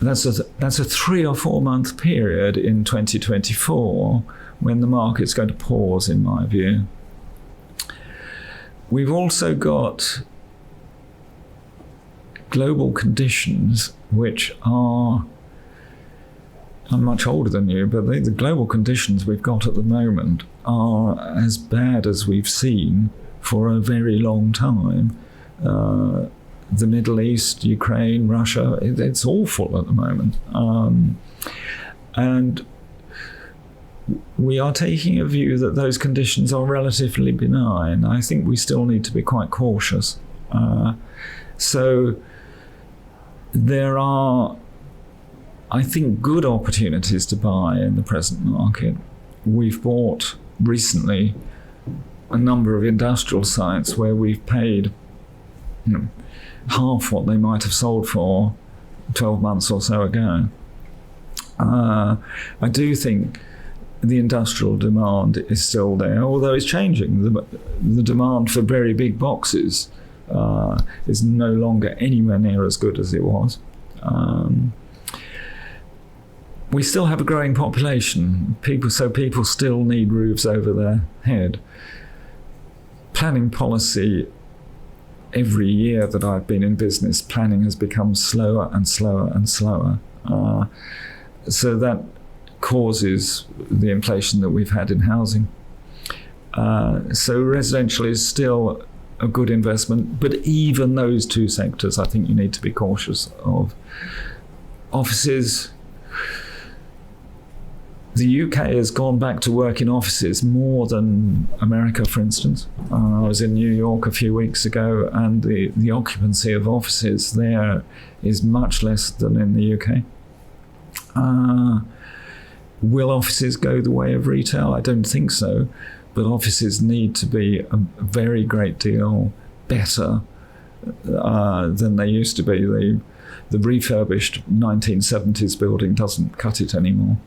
a 3 or 4 month period in 2024 when the market's going to pause, in my view. We've also got global conditions which are, I'm much older than you, but the global conditions we've got at the moment are as bad as we've seen for a very long time. The Middle East, Ukraine, Russia, it's awful at the moment. And we are taking a view that those conditions are relatively benign. I think we still need to be quite cautious. So there are, I think, good opportunities to buy in the present market. We've bought recently a number of industrial sites where we've paid half what they might have sold for 12 months or so ago. I do think the industrial demand is still there, although it's changing. The demand for very big boxes is no longer anywhere near as good as it was. We still have a growing population, so people still need roofs over their head. Planning policy, every year that I've been in business, planning has become slower and slower and slower. So that causes the inflation that we've had in housing. So residential is still a good investment, but even those two sectors I think you need to be cautious of. Offices, the UK has gone back to work in offices more than America, for instance. I was in New York a few weeks ago, and the occupancy of offices there is much less than in the UK. Will offices go the way of retail? I don't think so, but offices need to be a very great deal better than they used to be. The refurbished 1970s building doesn't cut it anymore.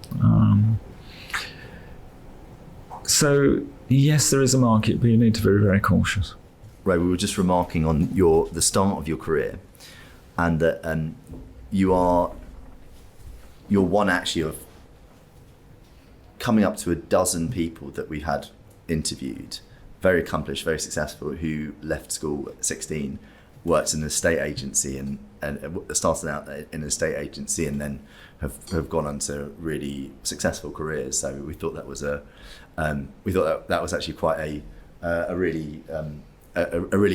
So yes, there is a market, but you need to be very cautious. Ray, we were just remarking on the start of your career, and that you're one actually of coming up to a dozen people that we had interviewed, very accomplished, very successful, who left school at 16, worked in an estate agency and started out in an estate agency and then have gone on to really successful careers. So we thought that was that was actually quite a really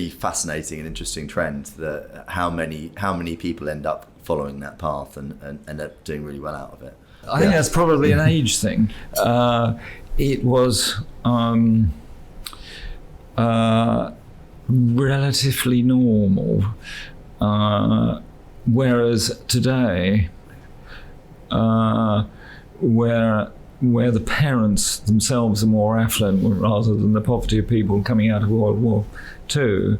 fascinating and interesting trend, that how many people end up following that path and end up doing really well out of it. I think that's probably an age thing. It was relatively normal, whereas today, where the parents themselves are more affluent rather than the poverty of people coming out of World War II,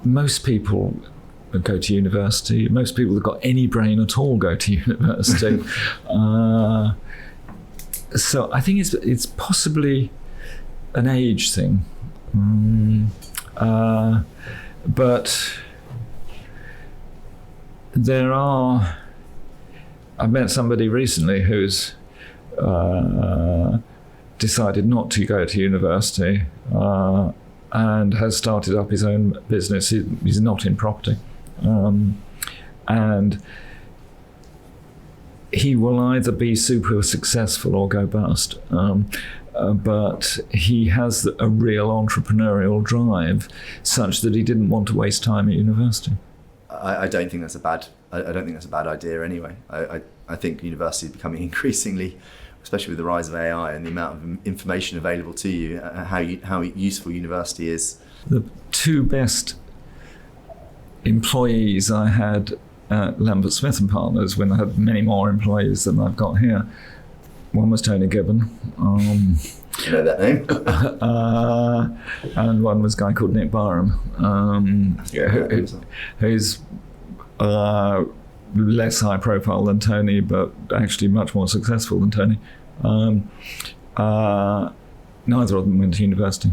most people go to university. Most people who've got any brain at all go to university. So I think it's possibly an age thing. But I met somebody recently who's decided not to go to university and has started up his own business. He's not in property. And he will either be super successful or go bust. but he has a real entrepreneurial drive such that he didn't want to waste time at university. I don't think that's a bad. I don't think that's a bad idea anyway. I think university is becoming increasingly, especially with the rise of AI and the amount of information available to you, how useful university is. The two best employees I had at Lambert Smith and Partners, when I had many more employees than I've got here, one was Tony Gibbon. You know that name? And one was a guy called Nick Byram, who's less high profile than Tony, but actually much more successful than Tony. Neither of them went to university.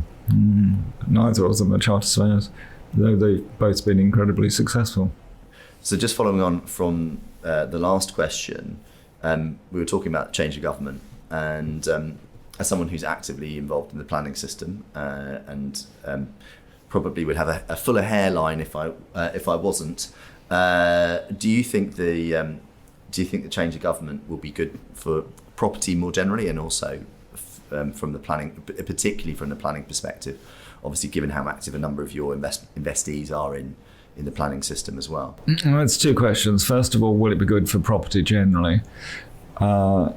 Neither of them are chartered surveyors, though they've both been incredibly successful. So just following on from the last question, we were talking about change of government, and as someone who's actively involved in the planning system and probably would have a fuller hairline if I wasn't, do you think the change of government will be good for property more generally, and also from the planning, particularly from the planning perspective, obviously given how active a number of your investees are in the planning system as well? Well, it's two questions. First of all, will it be good for property generally? I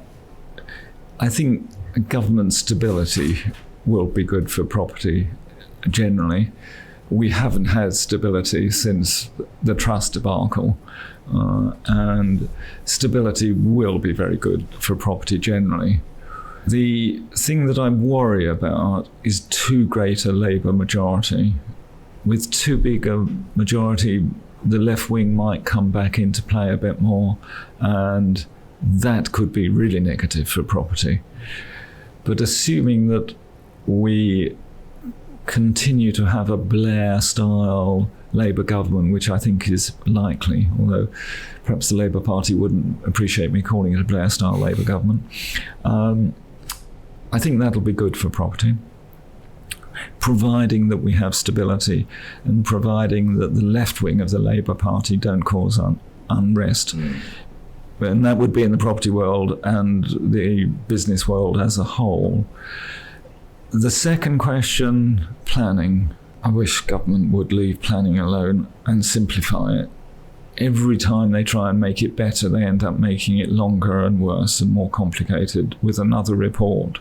think government stability will be good for property generally. We haven't had stability since the trust debacle, and stability will be very good for property generally. The thing that I worry about is too great a Labour majority. With too big a majority, the left wing might come back into play a bit more, and that could be really negative for property. But assuming that we continue to have a Blair-style Labour government, which I think is likely, although perhaps the Labour Party wouldn't appreciate me calling it a Blair-style Labour government, I think that'll be good for property, providing that we have stability and providing that the left wing of the Labour Party don't cause unrest. And that would be in the property world and the business world as a whole. The second question, planning. I wish government would leave planning alone and simplify it. Every time they try and make it better, they end up making it longer and worse and more complicated with another report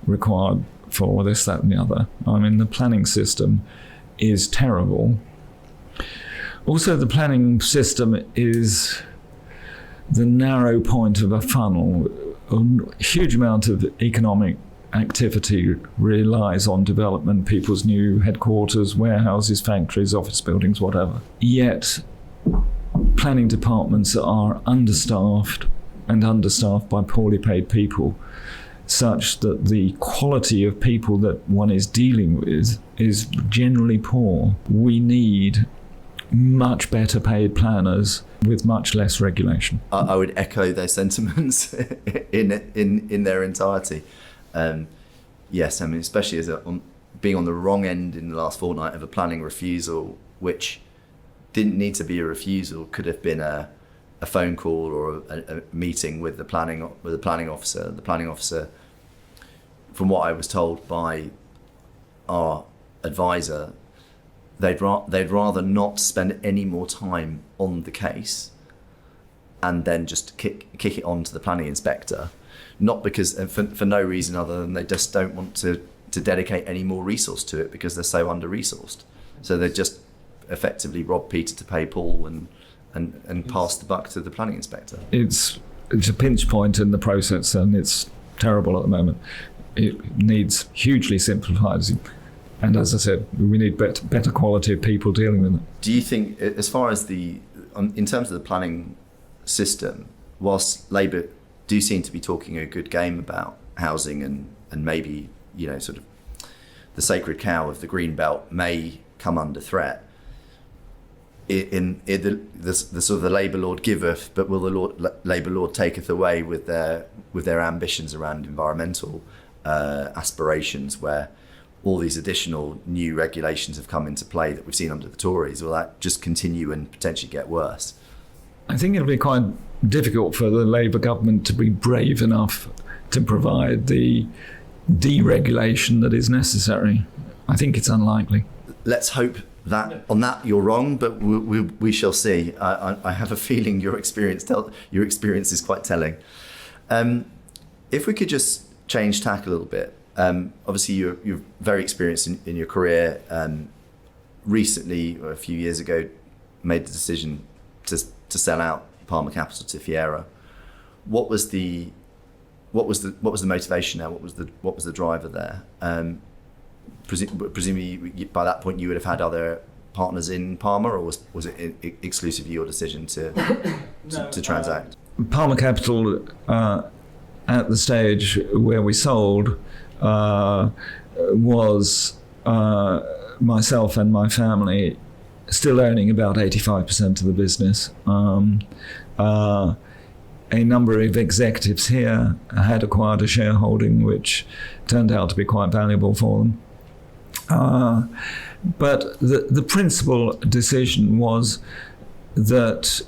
required for this, that and the other. I mean, the planning system is terrible. Also, the planning system is the narrow point of a funnel. A huge amount of economic activity relies on development, people's new headquarters, warehouses, factories, office buildings, whatever. Yet, planning departments are understaffed by poorly paid people, such that the quality of people that one is dealing with is generally poor. We need much better paid planners with much less regulation. I would echo those sentiments in their entirety. Yes, I mean, especially as being on the wrong end in the last fortnight of a planning refusal, which didn't need to be a refusal, could have been a phone call or a meeting with the planning officer. The planning officer, from what I was told by our advisor, they'd rather not spend any more time on the case and then just kick it on to the planning inspector, not because for no reason other than they just don't want to dedicate any more resource to it because they're so under-resourced. So they just effectively rob Peter to pay Paul and pass the buck to the planning inspector. It's a pinch point in the process, and it's terrible at the moment. It needs hugely simplified. And as I said, we need better quality of people dealing with it. Do you think, as far as in terms of the planning system, whilst Labour do seem to be talking a good game about housing and maybe, sort of the sacred cow of the green belt may come under threat, in the sort of the Labour Lord giveth, but will the Labour Lord taketh away with their ambitions around environmental aspirations, where all these additional new regulations have come into play that we've seen under the Tories? Will that just continue and potentially get worse? I think it'll be quite difficult for the Labour government to be brave enough to provide the deregulation that is necessary. I think it's unlikely. Let's hope that on that you're wrong, but we shall see. I have a feeling your experience is quite telling. If we could just change tack a little bit. Obviously, you're very experienced in your career. Recently, or a few years ago, made the decision to sell out Palmer Capital to Fiera. What was the motivation there? What was the driver there? Presumably, by that point, you would have had other partners in Palmer, or was it exclusively your decision to transact? Palmer Capital, at the stage where we sold, was myself and my family still owning about 85% of the business. A number of executives here had acquired a shareholding which turned out to be quite valuable for them. But the principal decision was that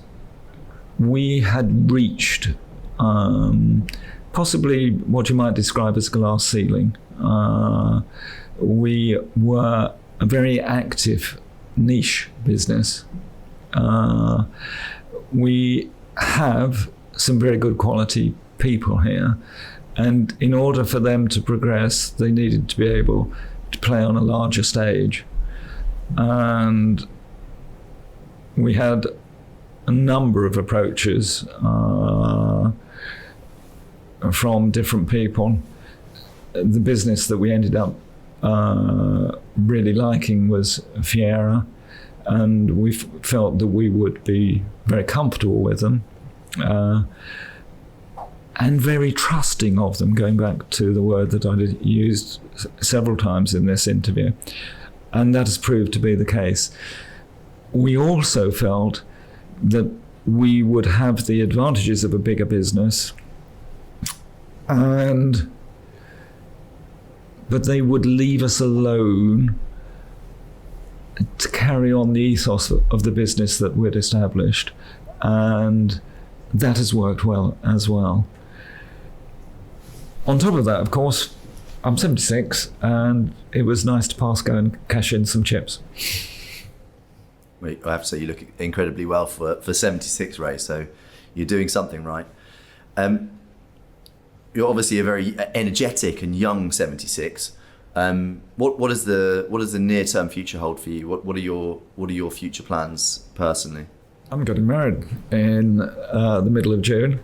we had reached possibly what you might describe as glass ceiling. We were a very active niche business. We have some very good quality people here, and in order for them to progress, they needed to be able to play on a larger stage. And we had a number of approaches from different people. The business that we ended up really liking was Fiera, and we felt that we would be very comfortable with them and very trusting of them, going back to the word that I used several times in this interview. And that has proved to be the case. We also felt that we would have the advantages of a bigger business, but they would leave us alone to carry on the ethos of the business that we'd established. And that has worked well as well. On top of that, of course, I'm 76, and it was nice to pass go and cash in some chips. I have to say, you look incredibly well for 76, Ray, so you're doing something right. You're obviously a very energetic and young 76. What does the near-term future hold for you? What are your future plans personally? I'm getting married in the middle of June,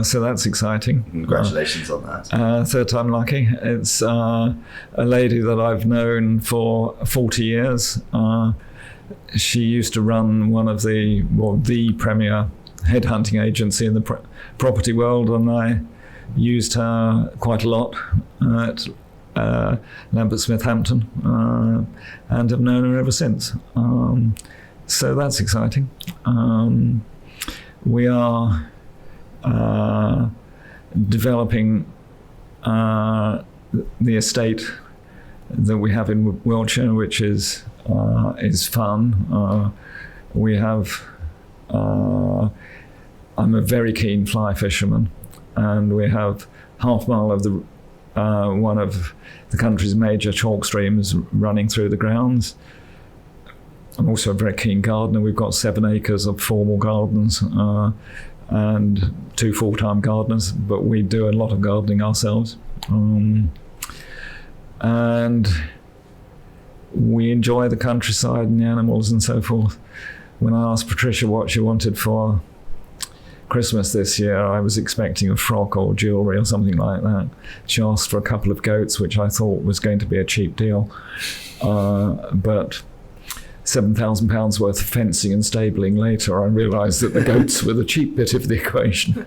so that's exciting. Congratulations on that. Third time lucky. It's a lady that I've known for 40 years. She used to run one of the premier headhunting agency in the property world, and I used her quite a lot at Lambert Smith Hampton, and have known her ever since. So that's exciting. We are developing the estate that we have in Wiltshire, which is fun. We have. I'm a very keen fly fisherman, and we have half mile of the one of the country's major chalk streams running through the grounds. I'm also a very keen gardener. We've got 7 acres of formal gardens and 2 full-time gardeners, but we do a lot of gardening ourselves. And we enjoy the countryside and the animals and so forth. When I asked Patricia what she wanted for Christmas this year, I was expecting a frock or jewellery or something like that. She asked for a couple of goats, which I thought was going to be a cheap deal. But £7,000 worth of fencing and stabling later, I realised that the goats were the cheap bit of the equation.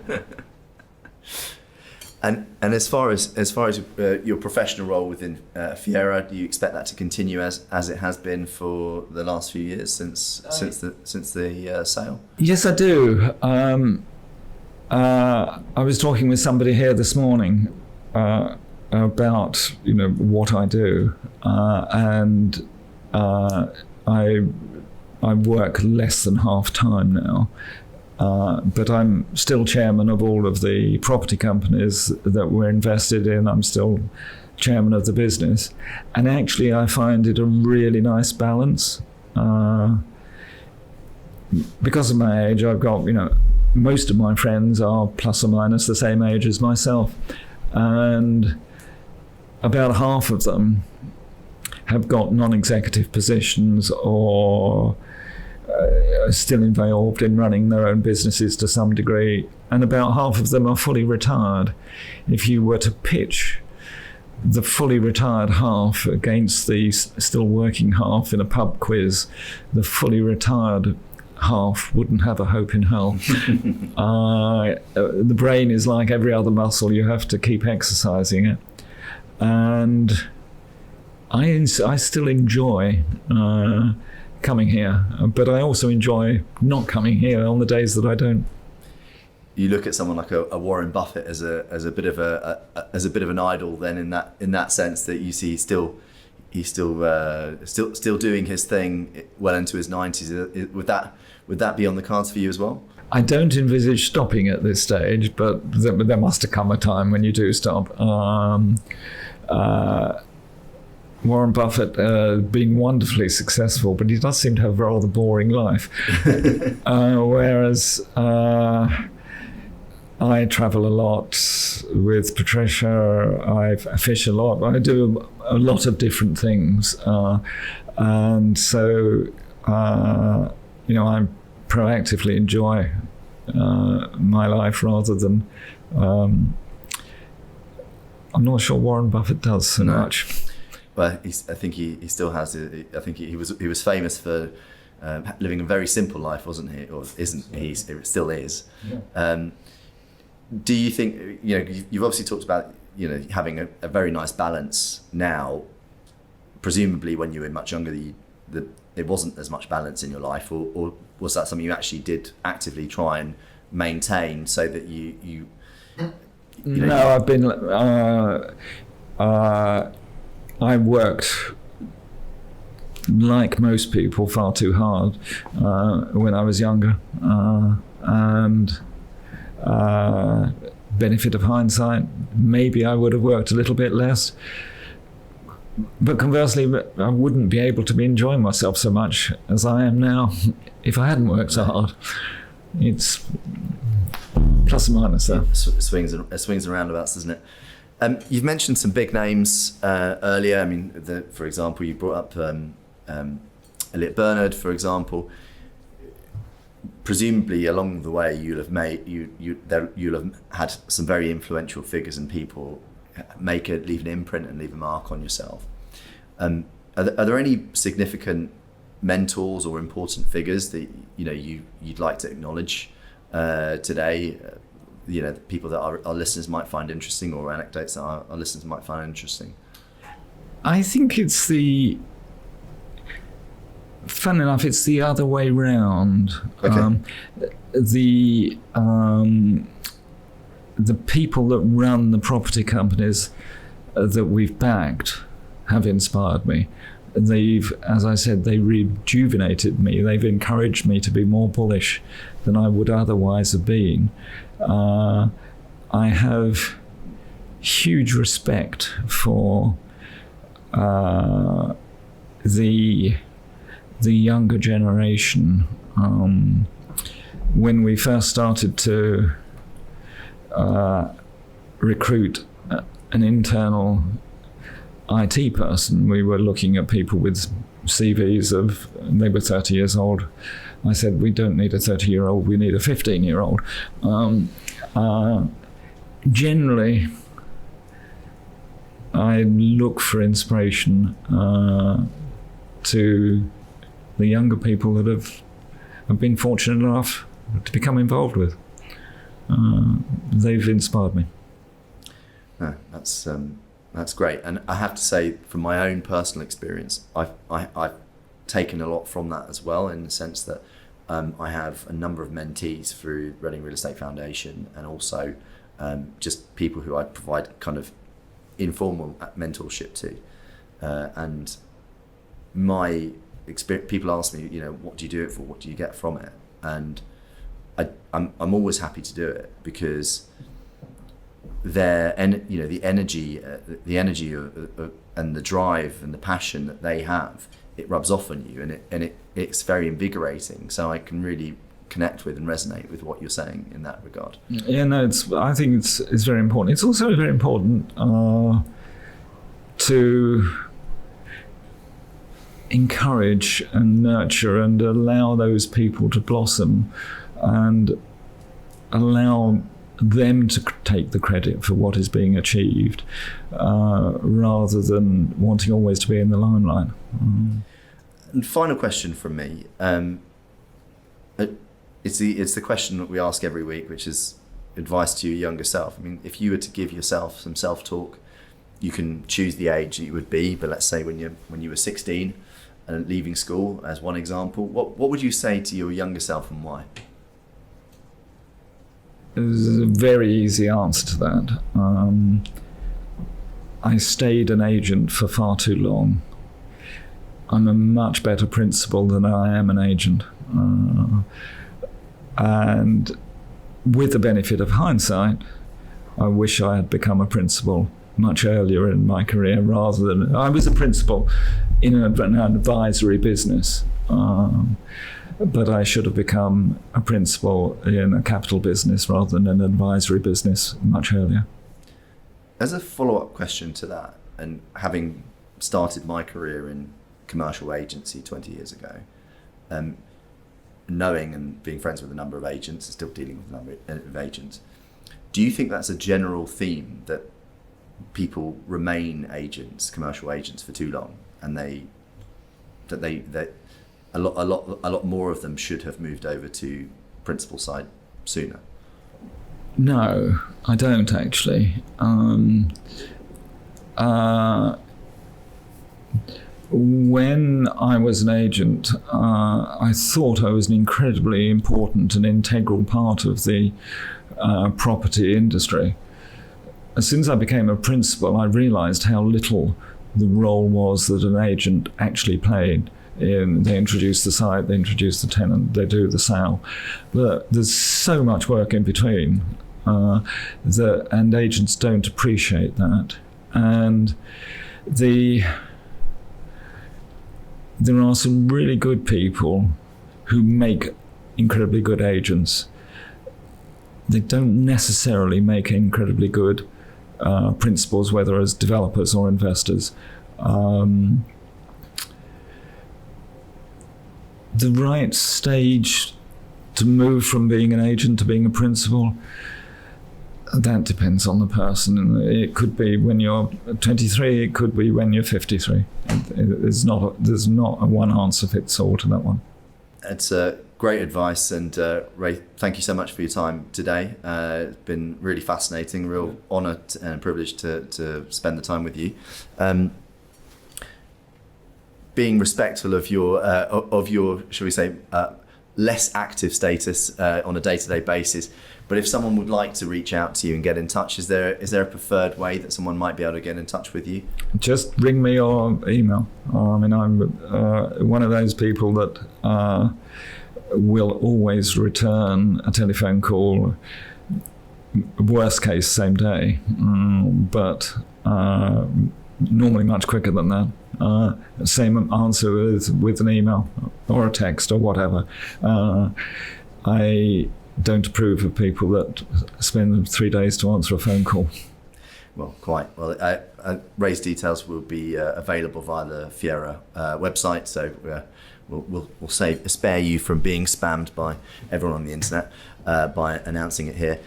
And as far as your professional role within Fiera, do you expect that to continue as it has been for the last few years since the sale? Yes, I do. I was talking with somebody here this morning about what I do, and I work less than half time now. But I'm still chairman of all of the property companies that we're invested in. I'm still chairman of the business, and actually I find it a really nice balance. Because of my age, I've got, most of my friends are plus or minus the same age as myself, and about half of them have got non-executive positions or are still involved in running their own businesses to some degree, and about half of them are fully retired. If you were to pitch the fully retired half against the still working half in a pub quiz, the fully retired half wouldn't have a hope in hell. The brain is like every other muscle, you have to keep exercising it. And I still enjoy coming here, but I also enjoy not coming here on the days that I don't. You look at someone like a Warren Buffett as a bit of an idol, then in that sense that you see he's still doing his thing well into his 90s. Would that be on the cards for you as well? I don't envisage stopping at this stage, but there must have come a time when you do stop. Warren Buffett being wonderfully successful, but he does seem to have a rather boring life. Whereas I travel a lot with Patricia, I fish a lot, I do a lot of different things. And so, I proactively enjoy my life rather than... I'm not sure Warren Buffett does so much. Well, I think he still has. I think he was famous for living a very simple life, wasn't he? Or isn't he? It still is. Yeah. Do you think you've obviously talked about having a very nice balance now? Presumably, when you were much younger, it wasn't as much balance in your life, or was that something you actually did actively try and maintain so that you No, I've been. I worked, like most people, far too hard when I was younger, and benefit of hindsight, maybe I would have worked a little bit less. But conversely, I wouldn't be able to be enjoying myself so much as I am now if I hadn't worked so hard. It's plus or minus there. Swings and roundabouts, doesn't it? You've mentioned some big names earlier. I mean, for example, you brought up Elliot Bernard, for example. Presumably, along the way, you'll have had some very influential figures and people leave an imprint and leave a mark on yourself. Are there any significant mentors or important figures that you'd like to acknowledge today? People that our listeners might find interesting, or anecdotes that our listeners might find interesting? I think fun enough, it's the other way round. Okay. The people that run the property companies that we've backed have inspired me. As I said, they rejuvenated me. They've encouraged me to be more bullish than I would otherwise have been. I have huge respect for the younger generation. When we first started to recruit an internal IT person, we were looking at people with CVs they were 30 years old. I said, we don't need a 30-year-old, we need a 15-year-old. Generally, I look for inspiration to the younger people that have been fortunate enough to become involved with. They've inspired me. No, that's great, and I have to say, from my own personal experience, I've taken a lot from that as well, in the sense that I have a number of mentees through Reading Real Estate Foundation, and also just people who I provide kind of informal mentorship to, and my experience. People ask me, what do you do it for? What do you get from it? And I'm always happy to do it, because the energy and the drive and the passion that they have, it rubs off on you, and it's very invigorating. So I can really connect with and resonate with what you're saying in that regard. Yeah, no, I think it's very important. It's also very important to encourage and nurture and allow those people to blossom and allow them to take the credit for what is being achieved, rather than wanting always to be in the limelight. And final question from me. It's the question that we ask every week, which is advice to your younger self. I mean, if you were to give yourself some self-talk, you can choose the age that you would be, but let's say when you were 16 and leaving school as one example, what would you say to your younger self and why? There's a very easy answer to that. I stayed an agent for far too long. I'm a much better principal than I am an agent. And with the benefit of hindsight, I wish I had become a principal much earlier in my career, rather than I was a principal in an advisory business, but I should have become a principal in a capital business rather than an advisory business much earlier. As a follow-up question to that, and having started my career in commercial agency 20 years ago, knowing and being friends with a number of agents and still dealing with a number of agents, do you think that's a general theme, that people remain agents, commercial agents, for too long, and that a lot more of them should have moved over to principal side sooner? No, I don't actually. When I was an agent, I thought I was an incredibly important and integral part of the property industry. As soon as I became a principal, I realised how little the role was that an agent actually played. They introduce the site, they introduce the tenant, they do the sale. But there's so much work in between, and agents don't appreciate that. And there are some really good people who make incredibly good agents. They don't necessarily make incredibly good principals, whether as developers or investors. The right stage to move from being an agent to being a principal, that depends on the person. It could be when you're 23, it could be when you're 53. There's not a one answer fits all to that one. It's great advice, and Ray, thank you so much for your time today. It's been really fascinating, real honour and privilege to spend the time with you. Being respectful of your shall we say less active status on a day-to-day basis, but if someone would like to reach out to you and get in touch, is there a preferred way that someone might be able to get in touch with you? Just ring me or email. I'm one of those people that will always return a telephone call, worst case same day, but normally much quicker than that. Same answer with an email or a text or whatever. I don't approve of people that spend 3 days to answer a phone call. Well, quite. Well, Ray's details will be available via the Fiera website, so we'll spare you from being spammed by everyone on the internet by announcing it here.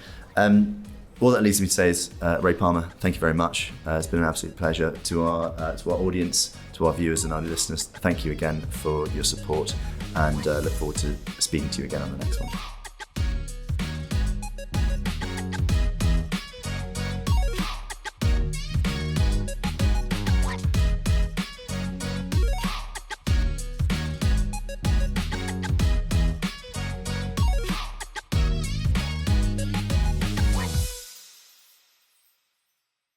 All that leaves me to say is, Ray Palmer, thank you very much. It's been an absolute pleasure. To our audience, to our viewers and our listeners, thank you again for your support, and look forward to speaking to you again on the next one.